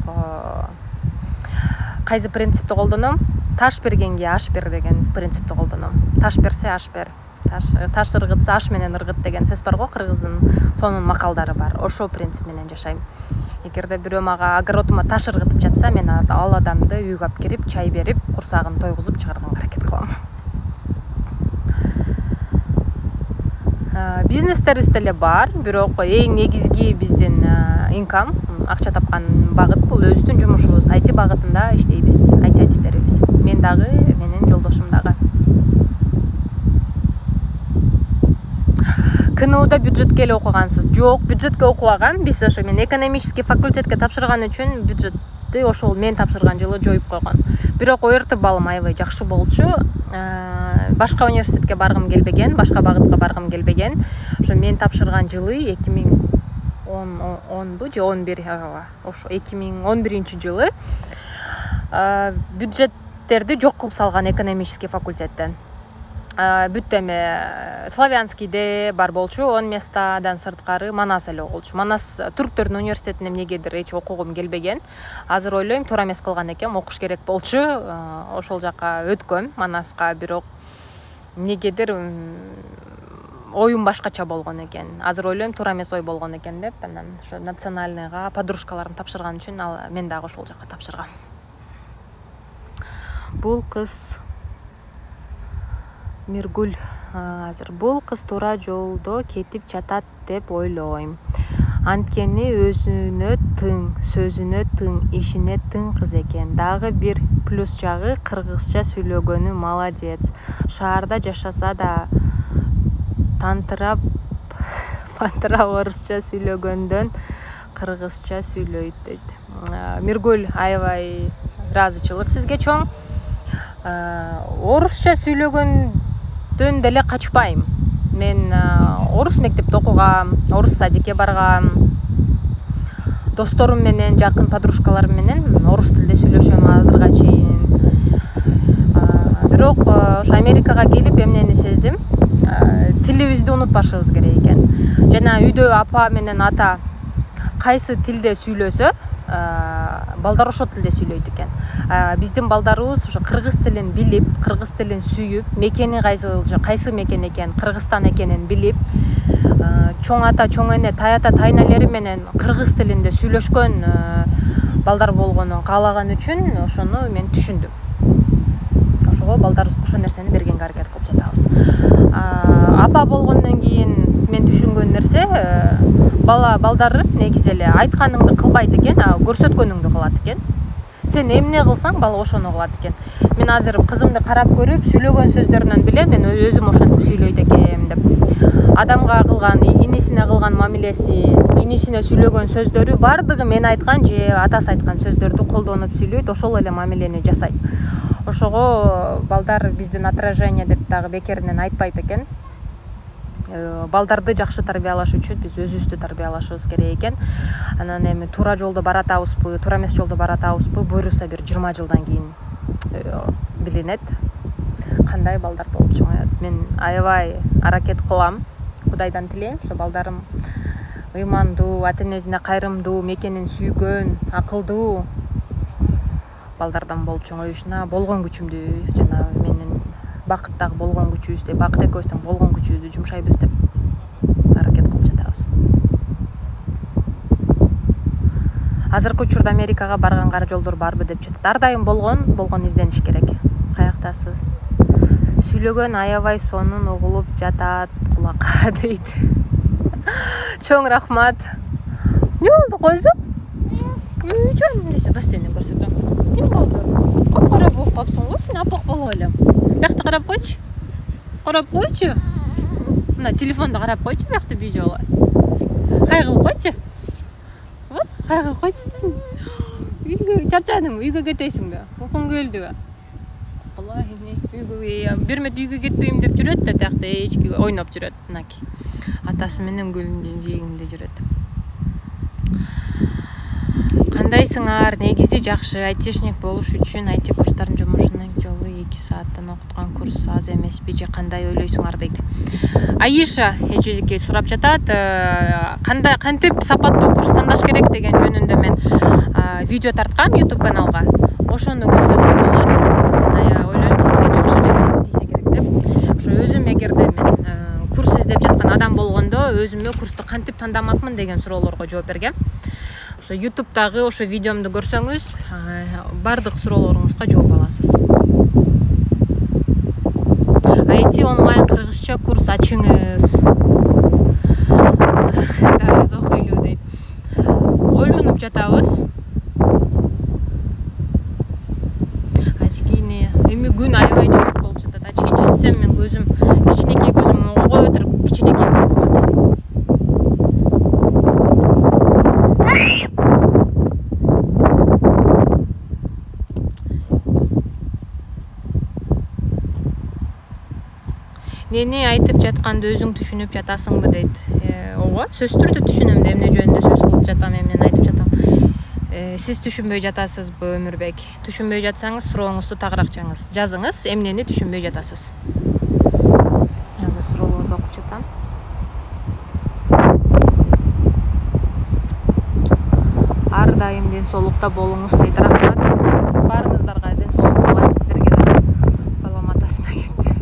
кайсы принципти колдоном? Таш бергенге аш бер деген принципти колдоном. Таш берсе аш бер. Таш ыргытса аш менен ыргыт деген сөз бар го, кыргыздын сонун макалдары бар. Ошол принцип менен жашайм. Эгерде бирөө мага огородума таш ыргытып жатса, мен ал адамды үйгө алып кирип, чай берип, курсагын тойгузуп чыгарганга аракет кылам. Бизнестерибиз деле бар, бирок эң негизги биздин инкам, акча тапкан багыт бул өзүбүздүн жумушубуз. IT багытында иштейбиз, IT адистерибиз. Мен дагы, менин жолдошум дагы. КНУда бюджетке эле окугансыз? Жок, бюджетке окубагам. Биз ошо мен экономический факультетке тапшырган үчүн бюджетти ошол мен тапшырган жылы жоюп койгон. Бирок ОРТ балым аябай жакшы болчу. Башка университетке баргым келбеген, башка багытка баргым келбеген. Ошо мен тапшырган жылы 2010 же 11, ошо 2011-жылы бюджеттерди жок кылып салган экономический факультеттен. Бүт эме Славянскийде бар болчу, 10 местадан сырткары Манас эле болчу. Манас түрктөрдүн университетине эмнегедир эч окугум келбеген. Азыр ойлойм, туура эмес кылган экем, окуш керек болчу. Ошол жака өткөм, Манаска, бирок эмнегедир оюм башкача болгон экен. Азыр ойлойм, туура эмес ой болгон экен деп, анан ошо национальныйга подружкаларым тапшырган үчүн мен дагы ошол жака тапшыргам. Бул кыз Миргүл азыр бул кыз туура жолдо кетип жатат деп ойлойм. Анткени өзүнө тың, сөзүнө тың, ишине тың кыз экен. Дагы бир плюс жагы кыргызча сүйлөгөнү молодец. Шаарда жашаса да тантырап орусча сүйлөгөндөн кыргызча сүйлөйт дейт. Миргүл, аябай ыраазычылык сизге чоң. Орусча сүйлөгөндөн деле качпайм. Мен орус мектепте окугам, орус садикке баргам. Досторум менен, жакын подружкаларым менен орус тилде сүйлөшөм азырга чейин. Бирок ошо Америкага келип эмнени сездим? Тилибизди унутпашыбыз керек экен. Жана үйдө апа менен ата кайсы тилде сүйлөсө, балдар ошол тилде сүйлөйт экен. Биздин балдарыбыз ошо кыргыз тилин билип, кыргыз тилин сүйүп, мекени кайсы мекен экен, Кыргызстан экенин билип, чоң ата, чоң эне, тай ата, тайнелери менен кыргыз тилинде сүйлөшкөн балдар болгонун каалаган үчүн ошону мен түшүндүм. Ошого балдарыбызга ошол нерсени бергенге аракет кылып жатабыз. Апа болгондон кийин мен түшүнгөн нерсе, балдары негизи эле айтканыңды кылбайт экен, көрсөткөнүңдү кылат экен. Сен эмне кылсаң, бала ошону кылат экен. Мен азыр кызымды карап көрүп, сүйлөгөн сөздөрүнөн билем, мен өзүм ошентип сүйлөйт экем деп. Адамга кылган, инисине кылган мамилеси, инисине сүйлөгөн сөздөрү бардыгы мен айткан же атасы айткан сөздөрдү колдонуп сүйлөйт, ошол эле мамилени жасайт. Ошого балдар биздин отражение деп дагы бекеринен айтпайт экен. балдарды жакшы тарбиялаш үчүн биз өзүбүздү тарбиялашыбыз керек экен. Анан эми туура жолдо баратабызбы, туура эмес жолдо баратабызбы, буюрса бир 20 жылдан кийин билинет. Кандай балдар болуп чоңоет. Мен аябай аракет кылам. Кудайдан тилейм, ошо балдарым ыймандуу, ата-энесине кайрымдуу, мекенин сүйгөн, акылдуу балдардан болуп чоңоюшуна болгон күчүмдү, жанагы менин бакыттагы болгон күчүбүздү, бакыт экөөбүздүн болгон күчүбүздү жумшайбыз деп аракет кылып жатабыз. Азыркы учурда Америкага барган кара жолдор барбы деп жатат. Ар дайым болгон издениш керек. Каяктасыз? Сүйлөгөн аябай сонун угулуп жатат кулакка дейт. Чоң рахмат. Не болду койсо? Жөнүм десе бассейни көрсөтөм. Не болду? Капкара болуп калыпсың го, сен апак болуп элем. Биякты карап койчу. Карап койчу. Мына телефонду карап койчу, биякты видеого. Кайгылып койчу. Вот, кайгылып койчу. Үйгө чарчадың, үйгө кетесиңби? Окуң келдиби? Бермет үйгө кетпейм деп жүрөт да, тиякта эчки ойноп жүрөт, мынаки. Атасы менен гүлдүн жээгинде жүрөт. Кандайсыңар? Негизи жакшы. Айтишник болуш үчүн IT курстардын жумушунун жолу 2 сааттан окуткан курс аз эмеспи же кандай ойлойсуңар дейт. Аиша эжеке сурап жатат. Кантип сапаттуу курс тандаш керек деген жөнүндө мен видео тарткам YouTube каналга. Ошону көрсөңүз болот. Ойлойм сизге жакшы жардам тийсе керек деп. Ошо өзүм эгерде мен курс издеп жаткан адам болгондо өзүмө курсту кантип тандамакмын деген суроолорго жооп бергем. Ошо YouTube'дагы ошо видеомду көрсөңүз, бардык суроолоруңузга жооп аласыз. IT онлайн кыргызча курс ачыңыз. Биз окуйлу дейт. Ойлонуп жатабыз. Эми күн аябай жаман болуп жатат. Ачки чечсем мен көзүм, кичинекей көзүм ого өтүрүп кичинекей болуп калат. Нени айтып жатканды өзүң түшүнүп жатасыңбы дейт. Ооба, сөзсүз түрдө түшүнөм да, эмне жөнүндө сөз кылып жатам, эмнени айтып жатам. Сиз түшүнбөй жатасызбы, Өмүрбек? Түшүнбөй жатсаңыз, сурооңузду тагыраак жазыңыз, эмнени түшүнбөй жатасыз. Азыр суроолорду окуп жатам. Ар дайым ден соолукта болуңуз дейт. Рахмат. Баарыңыздарга ден соолук каалайм, сиздерге да. Балам атасына кетти.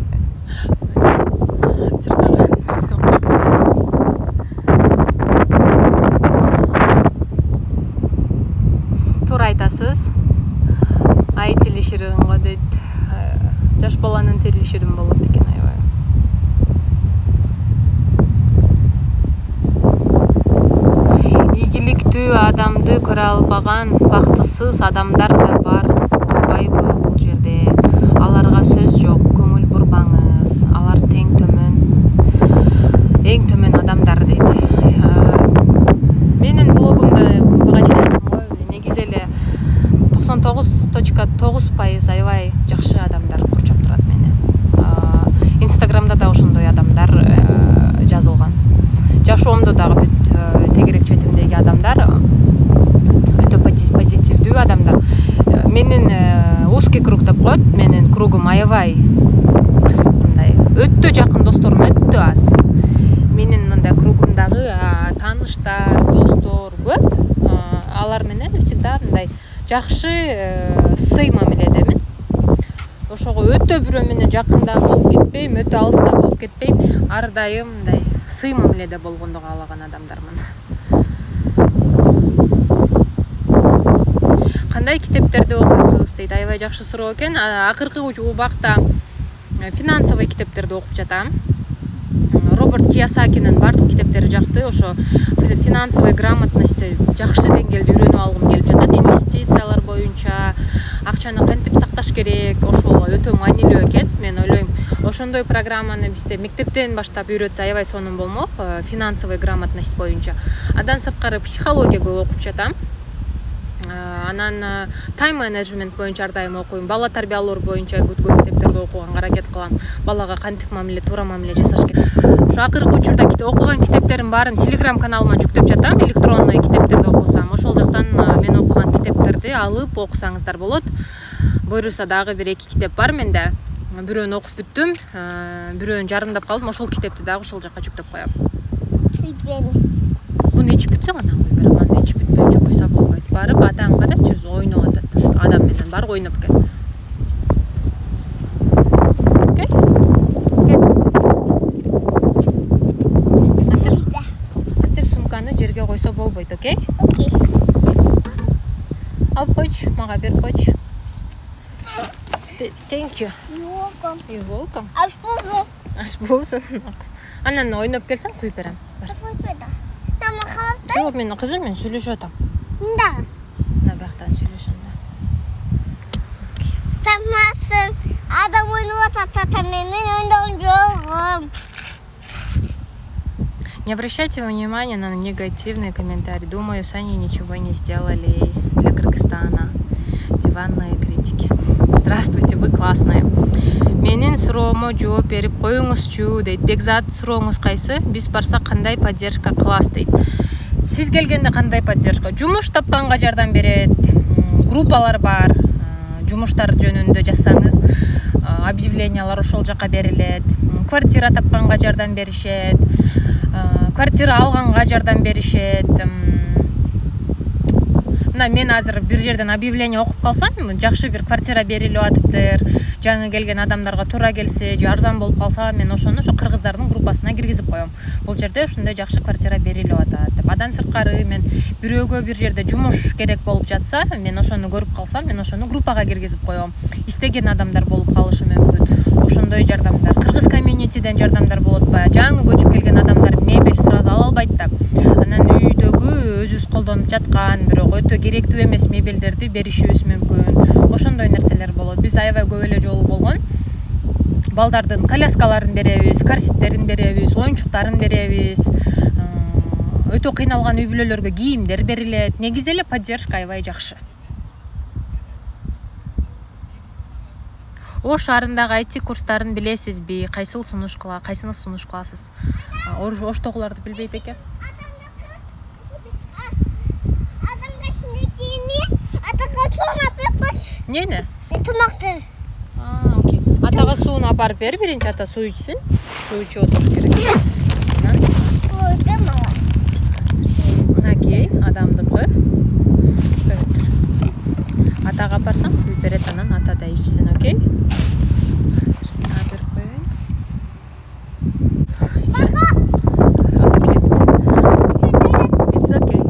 Туура айтасыз. Ай тилиширин го дейт. Жаш баланын тилиширин болот экен аябай. Ийгиликтүү адамды көрө албаган бактысыз адамдар да бар турбайбы бул жерде? Аларга сөз жок, көңүл бурбаңыз. Алар эң төмөн адамдар дейт. Менин блогумда негизи эле 99.9% аябай жакшы адамдар курчап турат мени. Инстаграмда да ошондой адамдар жазылган. Жашоомдо дагы бүт тегерек четимдеги адамдар өтө позитивдүү адамдар. Менин узкий круг деп коет. Менин кругум аябай мындай өтө жакын досторум өтө аз. Менин мындай кругумдагы тааныштар, достор көп. Алар менен всегда мындай жакшы сый мамиледемин. Ошого өтө бирөө менен жакында болуп кетпейм, өтө алыста болуп кетпейм. Ар дайым мындай сый мамиледе болгонду каалаган адамдармын. Кандай китептерди окуйсуз дейт. Аябай жакшы суроо экен. Акыркы убакта финансовый китептерди окуп жатам. Роберт Кийосакинин бардык китептери жакты. Ошо финансовый грамотностьти жакшы деңгээлде үйрөнүп алгым келип жатат. Инвестициялар боюнча акчаны кантип сакташ керек, ошол өтө маанилүү экен. Мен ойлойм, ошондой программаны бизде мектептен баштап үйрөтсө аябай сонун болмок, финансовый грамотность боюнча. Андан сырткары психология көп окуп жатам. Анан тайм менеджмент боюнча ар дайым окуйм. Бала тарбиялоо боюнча көп китептерди окуганга аракет кылам. Балага кантип мамиле, туура мамиле жасаш керек. Ошо акыркы учурда окуган китептердин баарын Telegram каналыма жүктөп жатам. Электронный китептерди окусам. Ошол жактан мен окуган китептерди алып окусаңыздар болот. Буюрса дагы бир 2 китеп бар менде. Бирөөнү окуп бүттүм. Бирөөнү жарымдап калдым. Ошол китепти дагы ошол жакка жүктөп коем. Буну ичип бүтсөң анан кой берем. Аны ичип бүтпөйчү койсо болбойт. Барып атаң карачы, ойноп атат. Адам менен бар ойноп кел. Окей? Кел. Антип сумканы жерге койсо болбойт, окей? Окей. Алып койчу, мага берип койчу. Thank you. You're welcome. You're welcome. Аш болсун. Анан ойноп келсең куюп берем. Жок, мен кызым, мен сүйлөшүп атам. Да. Мына бактан сүйлөшөндө. Самасын адам ойноп атат, мен ойногон жокмун. Не обращайте внимания на негативные комментарии. Думаю, Сани ничего не сделали для Кыргызстана. Диванные критики. Здравствуйте, вы классные. Менин суроомо жооп берип коюңузчу дейт. Бекзат, сурооңуз кайсы? Биз барсак кандай поддержка кыласыз дейт. Сиз келгенде кандай поддержка? Жумуш тапканга жардам берет. Группалар бар. Жумуштар жөнүндө жазсаңыз, объявлениялар ошол жака берилет. Квартира тапканга жардам беришет. Квартира алганга жардам беришет. Мына мен азыр бир жерден объявление окуп калсам, жакшы бир квартира берилип атыптыр. Жаңы келген адамдарга туура келсе, же арзан болуп калса, мен ошону кыргыздардын группасына киргизип коем. Бул жерде ушундай жакшы квартира берилип атат деп. Адан сырткары мен бирөөгө бир жерде жумуш керек болуп жатса, мен ошону көрүп калсам, мен ошону группага киргизип коем. Истеген адамдар болуп калышы мүмкүн. Ошондой жардамдар, кыргыз комьюнитиден жардамдар болот ба? Жаңы көчүп келген адамдар мебель сразу ала албайт да. Анан үйдөгү өзүбүз колдонуп жаткан, бирок өтө керектүү эмес мебелдерди беришибиз мүмкүн. Ошондой нерселер болот. Биз аябай көп эле жолу болгон. Балдардын коляскаларын беребиз, карситтерин беребиз, оюнчуктарын беребиз. Өтө кыйналган үй бүлөлөргө кийимдер берилет. Негизи эле поддержка аябай жакшы. Ош шаарындагы IT курстарын билесизби? Кайсыны сунуш кыласыз? Оштогуларды билбейт экен. Нени? Тамакты. Окей. Атага сууну апарып бер, биринчи ата суу ичсин. Суу ичип отуруш керек. Окей, адамдыкы. Атага апарсаң, куюп берет, анан ата да ичсин, окей? Азыр коеюн. It's okay.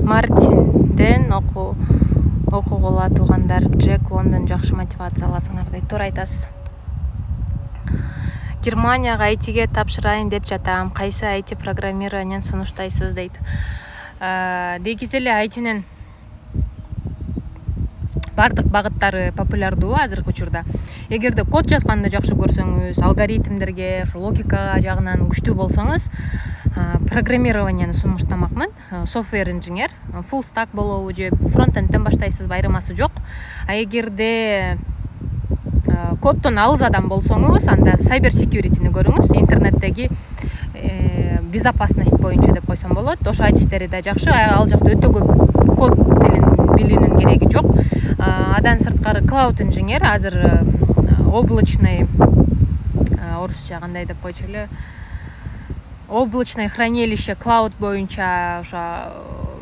Мартинден окугула туугандар Джек Лондон жакшы мотивация аласыңар дейт. Туура айтасыз. Германияга айтиге тапшырайын деп жатам. Кайсы айти программированияны сунуштайсыз дейт. Негизи эле айтинин бардык багыттары популярдуу азыркы учурда. Эгерде код жазганды жакшы көрсөңүз, алгоритмдерге, логика жагынан күчтүү болсоңуз, программированияны сунуштамакмын. Software инженер, full stack болобу же фронтендден баштайсыз, айырмасы жок. Эгерде коддон алыс адам болсоңуз, анда cyber security'ни көрүңүз. Интернеттеги безопасность боюнча деп койсом болот. Ошо айтистери да жакшы. Ал жакта өтө көп код тилин билүүнүн кереги жок. Адан сырткары cloud инженер, азыр облачный, орусча кандай деп койчу эле, облачное хранилище cloud боюнча ошо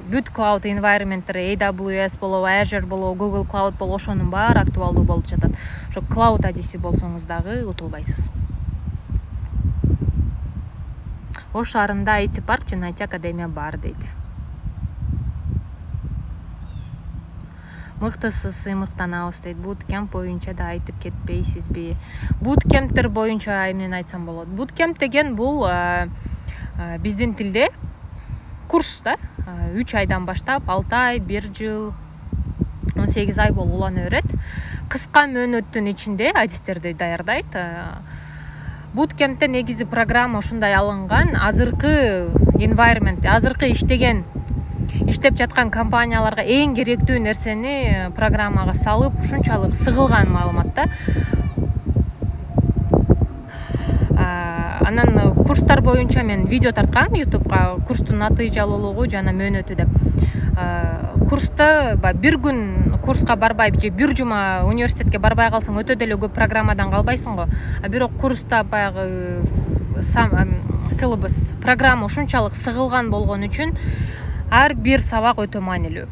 бүт cloud environmenттер, AWS болобу, Azure болобу, Google Cloud болобу, ошонун баары актуалдуу болуп жатат. Ошо cloud адиси болсоңуз дагы утулбайсыз. Ош шаарында IT парк жана IT академия бар дейт. Мыктысыз, сыймыктанабыз дейт. Буткемп боюнча да айтып кетпейсизби? Буткемптер боюнча эмнени айтсам болот? Буткемп деген бул биздин тилде курс да, 3 айдан баштап 6 ай, 1 жыл, 18 ай болуп улана берет. Кыска мөөнөттүн ичинде адистерди даярдайт. Буткемпте негизи программа ушундай алынган. Азыркы environment, азыркы иштеп жаткан компанияларга эң керектүү нерсени программага салып, ушунчалык сыгылган маалымат да. Анан курстар боюнча мен видео тарткам YouTubeга, курстун натыйжалуулугу жана мөөнөтү деп. Курста бир күн курска барбай же бир жума университетке барбай калсаң өтө деле көп программадан калбайсың го. Бирок курста баягы силабус программа ушунчалык сыгылган болгон үчүн ар бир сабак өтө маанилүү.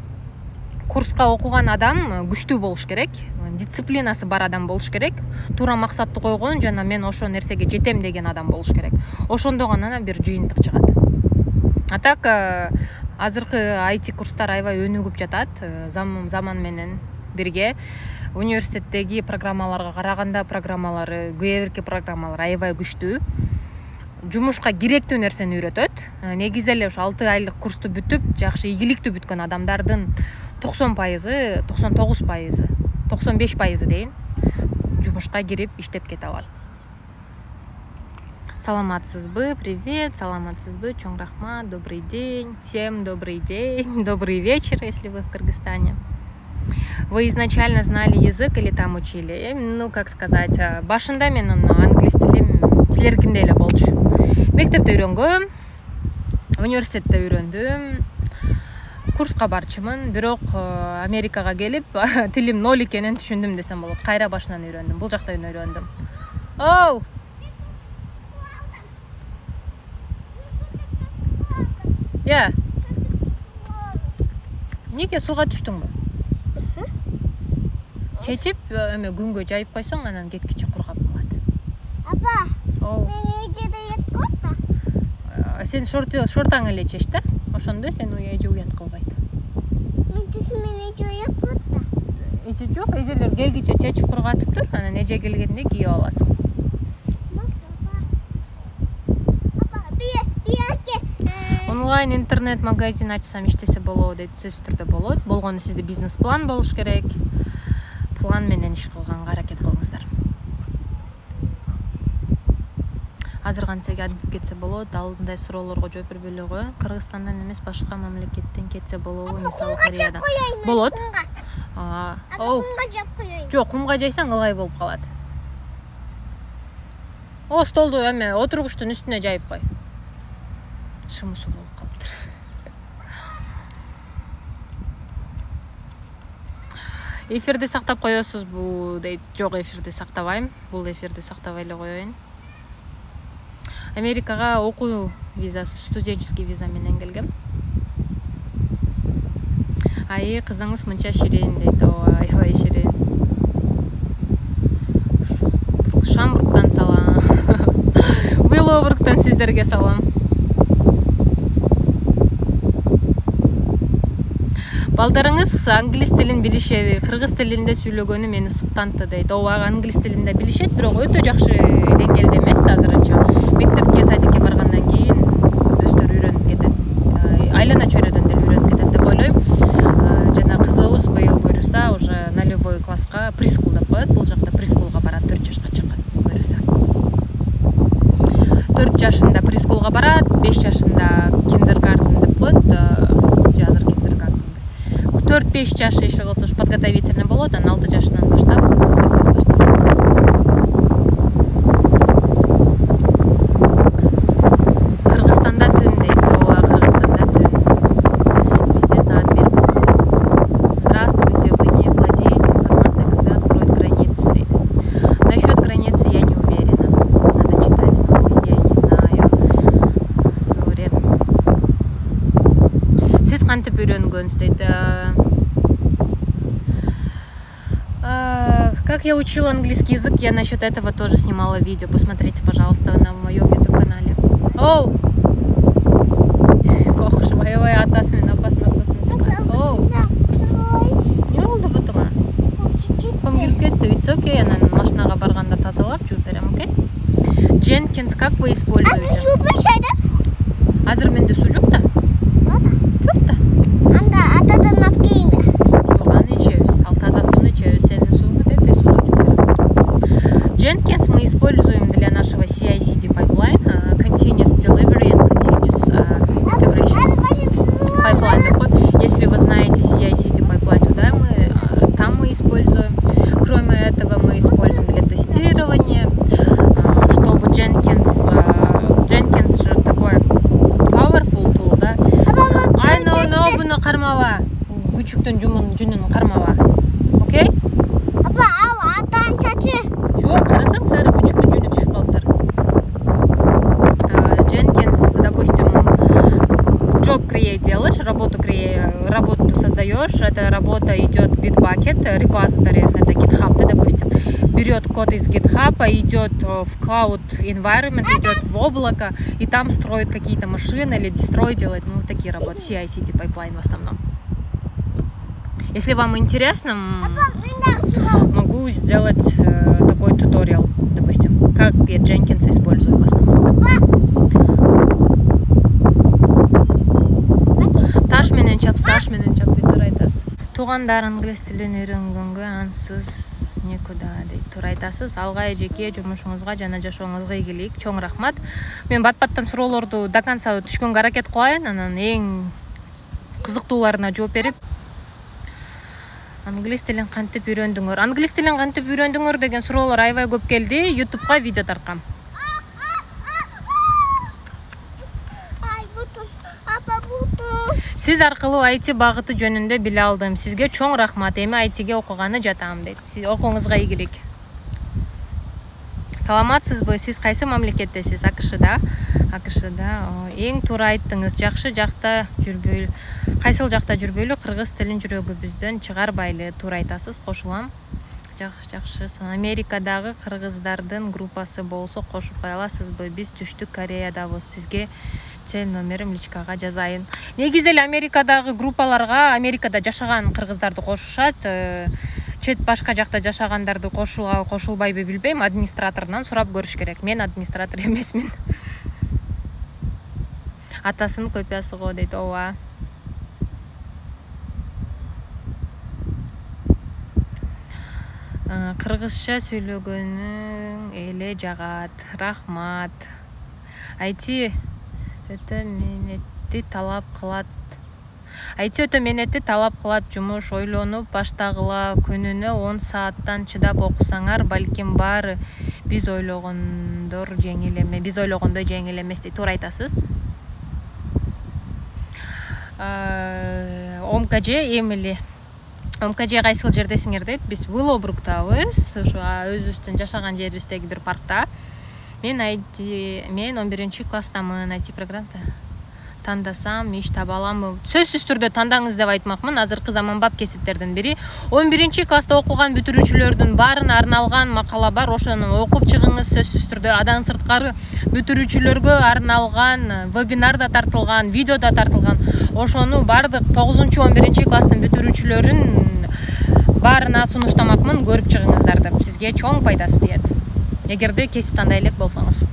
Курска окуган адам күчтүү болуш керек, дисциплинасы бар адам болуш керек, туура максатты койгон жана мен ошол нерсеге жетем деген адам болуш керек. Ошондо гана бир жыйынтык чыгат. А так азыркы IT курстар аябай өнүгүп жатат, заман менен бирге. Университеттеги программаларга караганда программалары, кээ бирки программалар аябай күчтүү. Жумушка керектүү нерсени үйрөтөт. Негизи эле ошо 6 айлык курсту бүтүп, жакшы ийгиликтүү бүткөн адамдардын 90%, 99%, 95% дейин жумушка кирип иштеп кете алат. Саламатсызбы? Привет, саламатсызбы? Чоң рахмат, добрый день. Всем добрый день, добрый вечер, если вы в Кыргызстане. Вы изначально знали язык или там учили? Ну, как сказать, башында мен англис тилим силердикиндей эле болчу. Мектепте үйрөнгөм, университетте үйрөндүм, курска барчумун, бирок Америкага келип тилим 0 экенин түшүндүм десем болот. Кайра башынан үйрөндүм, бул жакта үйрөндүм. Оу! Я. Неге суга түштүңбү? Чечип, күнгө жайып койсоң, анан кеткиче кургап калат. Апа, Оу. мен эжеде яткып да. Сен шортаң эле чеч да? Ошондо сен эже уят кылбайт. Мен түсүмен эже яткып да. Эже жок, эжелер келгиче чечип кургатыптыр, анан эже келгенде кийип аласың. Онлайн интернет магазин ачсам иштесе болобу дейт, сөзсүз түрдө болот. Болгону сизде бизнес план болуш керек. План менен иш кылганга аракет кылыңыздар. Азыр кантсе адип кетсе болот, алдындай суроолорго жооп бербей эле коеюн. Кыргызстандан эмес, башка мамлекеттен кетсе болобу, мисалы Кореядан. Болот. Кумга жап коеюн. Жок, кумга жайсаң ылгай болуп калат. Столду отургучтун үстүнө жайып кой. Шымысуу болуп калыптыр. Эфирди сактап коесузбу дейт. Жок, эфирди сактабайм. Бул эфирди сактабай эле коеюн. Америкага окуу визасы, студенческий виза менен келгем. Ай, кызыңыз мынча ширин дейт. Аябай ширин. Шамбургтан салам. Уиллоубруктан сиздерге салам. Балдарыңыз англис тилин билишеби? Кыргыз тилинде сүйлөгөнү мени суктантты дейт. Англис тилинде билишет, бирок өтө жакшы деңгээлде эмес азырынча. Мектепке, садикке баргандан кийин өздөрү үйрөнүп кетет. Айлана чөйрөдөн деле үйрөнүп кетет деп ойлойм. Жана кызыбыз быйыл буюрса уже 0 класска прискул деп коет. Бул жакта прискулга барат, 4 жашка чыккан буюрса. 4 жашында прискулга барат, 5 жашында киндергартен деп коет. 4-5 жаш иши кылса уж подготовительный болот, анан 6 жашынан баштап Кыргызстанда түн дейт. Кыргызстанда түн. Бизде саат 1 болду. Здравствуйте, вы не владеете информацией, когда откроют границы дейт. Насчет границы я не уверена. Надо читать новости, я не знаю. Сори. Сиз кантип үйрөнгөнсүз дейт. Как я учила английский язык, я насчет этого тоже снимала видео. Посмотрите, пожалуйста, на моем YouTube-канале. Оу! Ох уж, моя атасы мен апасына чыккан. Оу! Не болду бутуңа? Ком келип кетти. It's okay, анан машинага барганда тазалап жууп берем, окей? Jenkins как вы используете? Суу бешайда? Азыр менде суу жок да? Жок да. Jenkins мы используем для нашего CI/CD pipeline, continuous delivery and continuous integration pipeline. Если вы знаете CI/CD pipeline, там мы используем. Кроме этого, мы используем для тестирования, чтобы Jenkins же такой powerful tool, да? No, bunu кармаба. Күчүктөн жүнүн кармаба. Окей? Апа, атан чачы. Жоқ, қарасаң, сары күчүктөн жүнү түшүп калыптыр. Jenkins, допустим, job create делаешь, работу создаешь, эта работа идет в Bitbucket, репозиторий, это GitHub, да, допустим, берет код из GitHub, идет в cloud environment, идет в облако, и там строит какие-то машины или дестрой делает, ну, такие работы, CI/CD pipeline в основном. Если вам интересно, могу сделать такой туториал, допустим, как я Jenkins использую в основном. Таш менен чап, саш менен чап битур айтасыз. Туугандар англис тилин үйрөнгөнгө ансыз никуда дейт. Тур айтасыз. Алга жеке жумушуңузга жана жашооңузга ийгилик. Чоң рахмат. Мен бат-баттан суроолорду до конца түшкөнгө аракет кылайын, анан эң кызыктууларына жооп берип. Англис тилин кантип үйрөндүңөр? Англис тилин кантип үйрөндүңөр деген суроолор аябай көп келди. YouTube'га видео тарткам. Сиз аркылуу IT багыты жөнүндө биле алдым. Сизге чоң рахмат. Эми ITге окуганы жатам дейт. Сиз окууңузга ийгилик. Саламатсызбы? Сиз кайсы мамлекеттесиз? AQShда. Эң туура айттыңыз. Жакшы жакта жүрбөйлү. Кайсыл жакта жүрбөйлү? Кыргыз тилин жүрөгүбүздөн чыгарбайлы. Туура айтасыз, кошулам. Жакшы. Америкадагы кыргыздардын группасы болсо кошуп кое аласызбы? Биз Түштүк Кореядабыз. Сизге номерим личкага жазайын. Негизи эле Америкадагы группаларга Америкада жашаган кыргыздарды кошушат. Чет башка жакта жашагандарды кошулбайбы билбейм. Администраторунан сурап көрүш керек. Мен администратор эмесмин. Атасынын копиясы го дейт. Ооба. Кыргызча сүйлөгөнүң эле жагат. Рахмат. IT өтө менетти талап кылат. IT өтө менетти талап кылат. Жумуш ойлонуп баштагыла. Күнүнө 10 сааттан чыдап окусаңар, балким баары биз ойлогондой жеңил эмес дейт. Туура айтасыз. ОМКЖ Эмили. ОМКЖ кайсыл жердесиңер дейт. Биз Уиллоубруктабыз. Ошо өзүбүздүн жашаган жерибиздеги бир паркта. Мен 11 класстамын. IT программада тандасам иш таба аламбы? Сөзсүз түрдө тандаңыз деп айтмакмын. Азыркы заманбап кесиптердин бири. 11 класста окуган бүтүрүүчүлөрдүн баарына арналган макала бар. Ошону окуп чыгыңыз. Сөзсүз түрдө адан сырткары бүтүрүүчүлөргө арналган вебинар да тартылган, видео да тартылган. Ошону бардык 9-11 класстын бүтүрүүчүлөрүн баарына сунуштамакмын. Көрүп чыгыңыздар деп. Сизге чоң пайдасы тиет. Эгерде кесип тандай элек болсоңуз.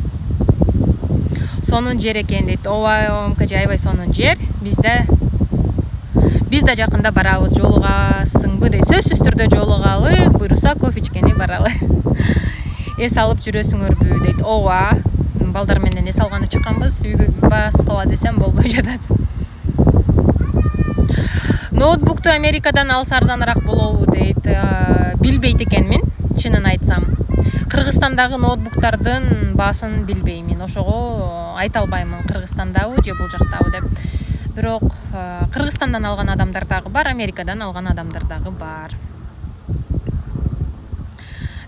Сонун жер экен дейт. Ооба, ОМКЖ аябай сонун жер. Биз да жакында барабыз. Жолугасыңбы дейт. Сөзсүз түрдө жолугалы, буйруса кофе ичкени баралы. Эс алып жүрөсүңөрбү дейт. Ооба, балдар менен эс алганы чыкканбыз. Үйгө баскыла десем болбой жатат. Ноутбукту Америкадан алса арзаныраак болобу дейт. Билбейт экенмин, чынын айтсам. Кыргызстандагы ноутбуктардын баасын билбеймин. Ошого айта албаймын, Кыргызстандабы же бул жактабы деп. Бирок Кыргызстандан алган адамдар дагы бар, Америкадан алган адамдар дагы бар.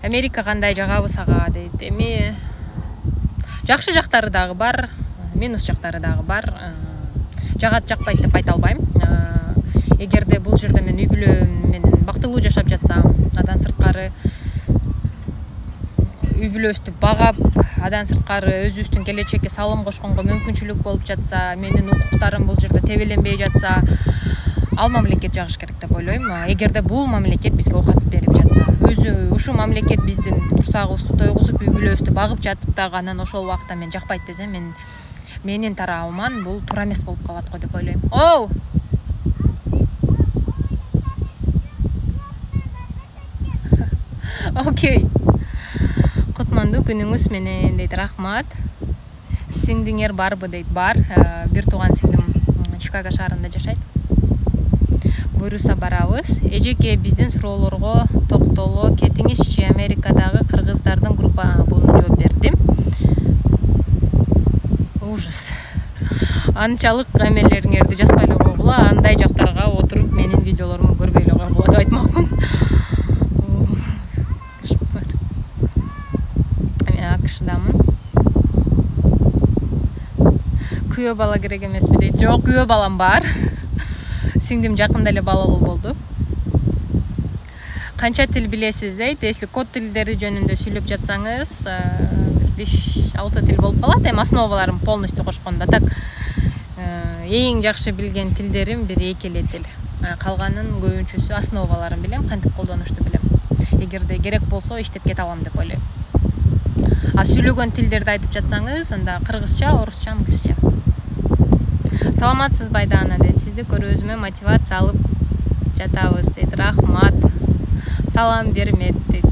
Америка кандай жагабы сага дейт. Эми жакшы жактары дагы бар, минус жактары дагы бар. Жагат жакпайт деп айта албайм. Эгерде бул жерде мен үй бүлөм менен бактылуу жашап жатсам, адан сырткары үй бүлөстү багап, адан сырткары өзүбүздүн келечекке салым кошконго мүмкүнчүлүк болуп жатса, менин укуктарым бул жерде тебеленбей жатса, ал мамлекет жагыш керек деп ойлойм. Эгерде бул мамлекет бизге оокат берип жатса, өзү ушу мамлекет биздин турсагыбызды тойгузуп, үй бүлөбүздү багып жатып дагы анан ошол убакта мен жакпайт десем, менин тарабыман бул туура эмес болуп калат го деп ойлойм. Оу! Окей. кутмандуу күнүңүз менен дейт. Рахмат. Сиңдиңер барбы дейт. Бар. Бир тууган сиңдим Чикаго шаарында жашайт. Буйруса барабыз. Эжеке биздин суроолорго токтоло кетиңизчи. Америкадагы кыргыздардын группа буну жооп бердим. Ужас. Анчалык эмелериңерди жазбай эле койгула, андай жактарга отуруп менин видеолорумду көрбөй эле койгула деп айтмакмын. Мен АКШдамын. Күйөө бала керек эмеспи дейт. Жок, күйөө балам бар. Сиңдим жакында эле балалуу болду. Канча тил билесиз дейт. Если код тилдери жөнүндө сүйлөп жатсаңыз, 5-6 тил болуп калат. Эми основаларын полностью кошкондо так эң жакшы билген тилдерим 1-2 эле тил. Калганын көбүнчөсү основаларын билем, кантип колдонушту билем. Эгерде керек болсо иштеп кете алам деп ойлойм. Сүйлөгөн тилдерди айтып жатсаңыз, анда кыргызча, орусча, англисча. Саламатсызбы Айдана дейт. Сизди көрүүбүзгө мотивация алып жатабыз дейт. Рахмат. Салам бермет дейт.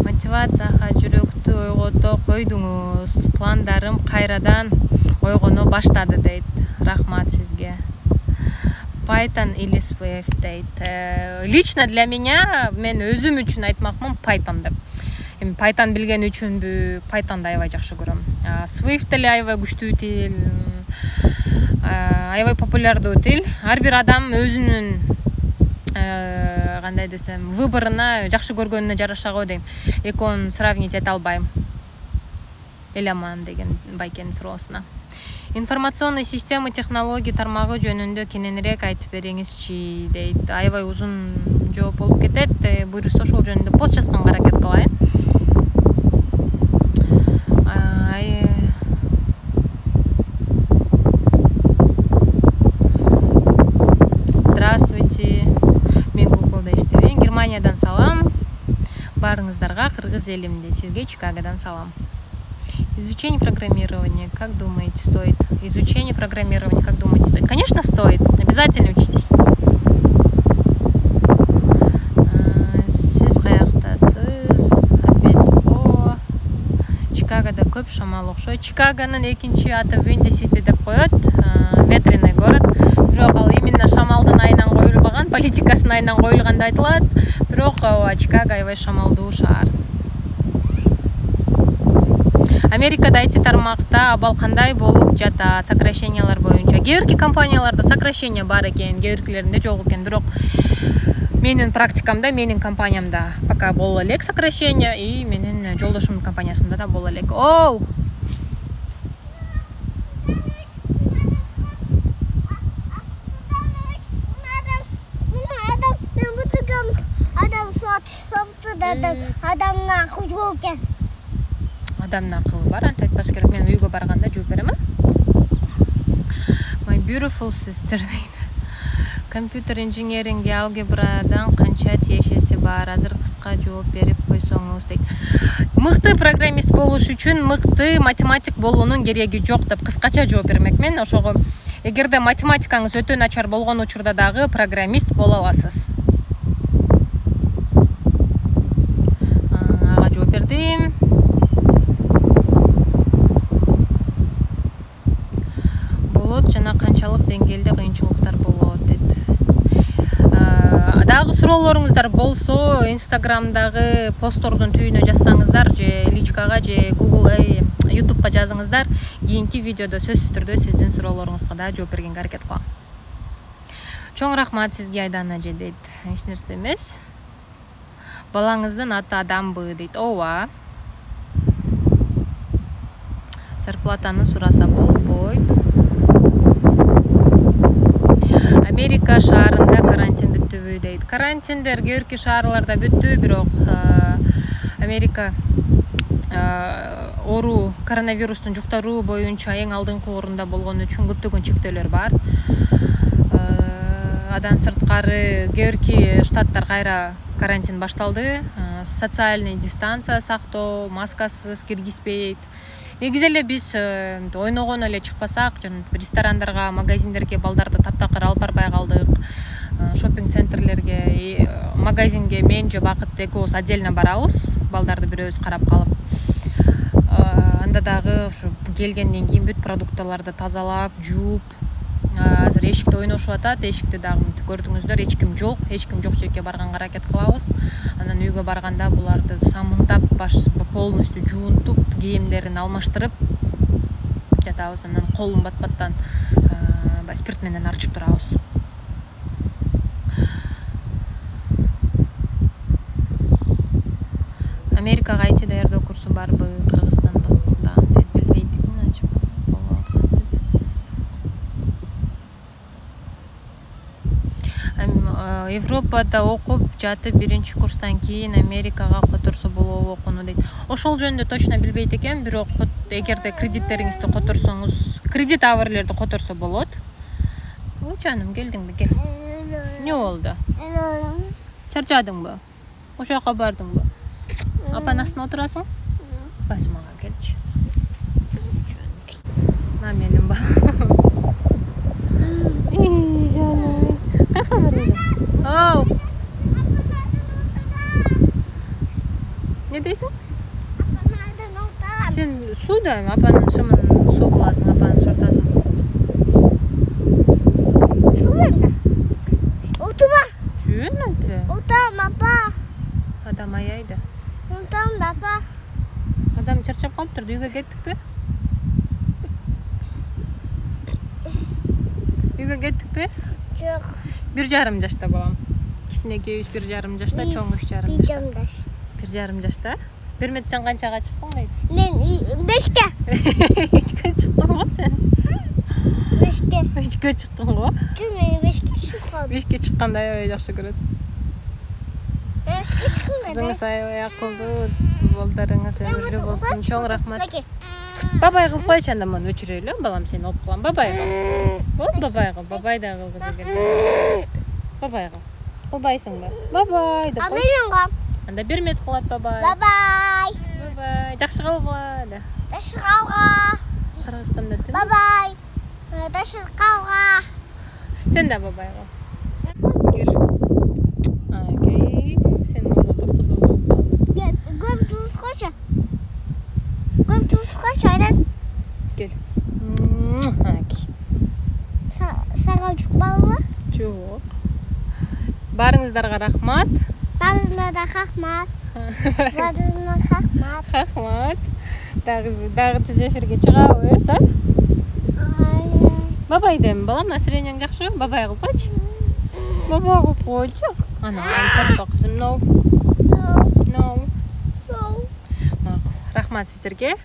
Мотивацияга жүрөктү ойгото койдуңуз. Пландарым кайрадан ойгоно баштады дейт. Рахмат сизге. Python или Swift дейт. Лично для меня, мен өзүм үчүн айтмакмын Python деп. Эми Python билген үчүнбү, Pythonду аябай жакшы көрөм. Swift эле аябай күчтүү тил, аябай популярдуу тил. Ар бир адам өзүнүн кандай десем, выборуна жакшы көргөнүнө жараша го дейм. Экөөнүн сравнить эте албайм. Эламан деген байкенин суроосуна. Информационный система технология тармагы жөнүндө кененирээк айтып бериңизчи дейт. Аябай узун жооп болуп кетет. Буйруса ошол жөнүндө пост жазганга аракет кылайын. Здравствуйте. Мен Google-да иштебейм. Германиядан салам. Барыңыздарга, кыргыз элим дейт. Сизге Чикагодан салам. Изучение программирования, как думаете, стоит? Изучение программирования, как думаете, стоит? Конечно, стоит. Обязательно учитесь. Сиз каяктасыз? Опять Чикагода көп шамал окшойт. Чикагонун экинчи аты Windy City деп коет. Ветреный город. Бирок ал именно шамалдын айынан коюлбаган, политикасынын айынан коюлган деп айтылат. Бирок Чикаго аябай шамалдуу шаар. Америкада IT тармакта абал кандай болуп жатат? Сокращениялар боюнча. Кээ бирки компанияларда сокращение бар экен, кээ биркилеринде жок экен. Бирок менин практикамда, менин компаниямда пока боло элек сокращение, и менин жолдошумдун компаниясында да боло элек. Оу! Адамның акылы жок экен. Адамдын акылы бар, антип айтпаш керек. Мен үйгө барганда жооп берем. My beautiful sister. Компьютер инженеринги алгебрадан канча тиешеси бар? Азыр кыска жооп берип койсоңуз дейт. Мыкты программист болуш үчүн мыкты математик болуунун кереги жок деп кыскача жооп бермекмен. Ошого эгерде математикаңыз өтө начар болгон учурда дагы программист боло аласыз. Ага жооп бердим. Жана канчалык деңгээлде кыйынчылыктар болот дейт. Дагы суроолоруңуздар болсо, Инстаграмдагы посттордун түйүнө жазсаңыздар, же личкага, же Google, YouTubeга жазыңыздар. Кийинки видеодо сөзсүз түрдө сиздин суроолоруңузга да жооп бергенге аракет кылам. Чоң рахмат сизге Айдана эже дейт. Эч нерсе эмес. Балаңыздын аты Адамбы дейт. Ооба. Зарплатаны сураса болбойт. Америка шаарында карантин бүттүбү дейт. Карантиндер кээ бирки шаарларда бүттү, бирок Америка коронавирустун жуктаруу боюнча эң алдыңкы орунда болгон үчүн көптөгөн чектөөлөр бар. Адан сырткары кээ бирки штаттар кайра карантин башталды. Социальный дистанция сактоо, маскасыз киргизбейт. Негизи эле биз ойногон эле чыкпасак, жана ресторандарга, магазиндерге балдарды таптакыр алып барбай калдык. шопинг центрлерге, магазинге мен же Бакыт экөөбүз отдельно барабыз, балдарды бирөөбүз карап калып. Анда дагы ушу келгенден кийин бүт продукталарды тазалап, жууп, азыр эшикте ойношуп атат. Эшикте дагы көрдүңүздөр, эч ким жок жерге барганга аракет кылабыз. Анан үйгө барганда буларды самындап, полностью жуунтуп, кийимдерин алмаштырып жатабыз. Анан колун батпаттан спирт менен арчып турабыз. Америкага айти даярдоо курсу барбы, Кыргызстанда деп билбейдик, ачып болуп аткан деп. Европада окуп жатып, 1-курстан кийин Америкага которсо болобу окууну дейт. Ошол жөнүндө точно билбейт экенмин, бирок эгерде кредиттериңизди которсоңуз, кредит аверлерди которсо болот. Ой, жаным, келдиңби? Кел. Не болду? Чарчадыңбы? Ошол жака бардыңбы? Апанын астына отурасың? Басы мага келчи. Мына менин балам. Жаным. Каяка барасың? Оу. Не дейсиң? Сен суда, апанын шымын суу кыласың, апанын шортасың. Суу берди. Утуба. Жөнөпү. Утам, апа. Адам аяйды. Утам да, апа. Адам чарчап калыптыр, үйгө кеттикпи? Үйгө кеттикпи? Жок. 1,5 жашта балам. Кичинекейибиз 1,5 жашта, чоң 3,5 жашта. 1,5 жашта. Бермет, сен канчага чыктың дейт? Мен 5ке. 3кө чыктың го сен? 5ке. 3кө чыктың го? Жок, мен 5ке чыккам. 5ке чыкканды аябай жакшы көрөт. 5ке чыккам да. Кызыңыз аябай акылдуу, балдарыңыз өмүрлүү болсун. Чоң рахмат. Бабай кылып койчу, анда муну өчүрөйлү, балам, сени оп кылам. Бабай кыл. Вот бабай кыл, бабай да кылгызы келди. Бабай кыл. Кылбайсыңбы? Бабай деп кой. Мен кылам. Анда бермет кылат бабай. Бабай. Бабай. Жакшы калгыла да. Жакшы калга. Кыргызстанда түн. Бабай. Жакшы калга. Сен да бабай кыл. Окей. Сен олото кызыл болуп калды. Көм туз койчу. Көм туз койчу, айдан. Кел. Окей. Сага чукпалыбы? Жок. Барыңыздарга рахмат. Барыңыздарга рахмат. Барыңыздарга рахмат. Рахмат. Дагы түз эфирге чыгабыз, а? Бабай дем, балам, настроениең жакшыбы? Бабай кылып койчу. Бабай кылып койчу. Ана, айтпа кызым, no. Макул. Рахмат сиздерге.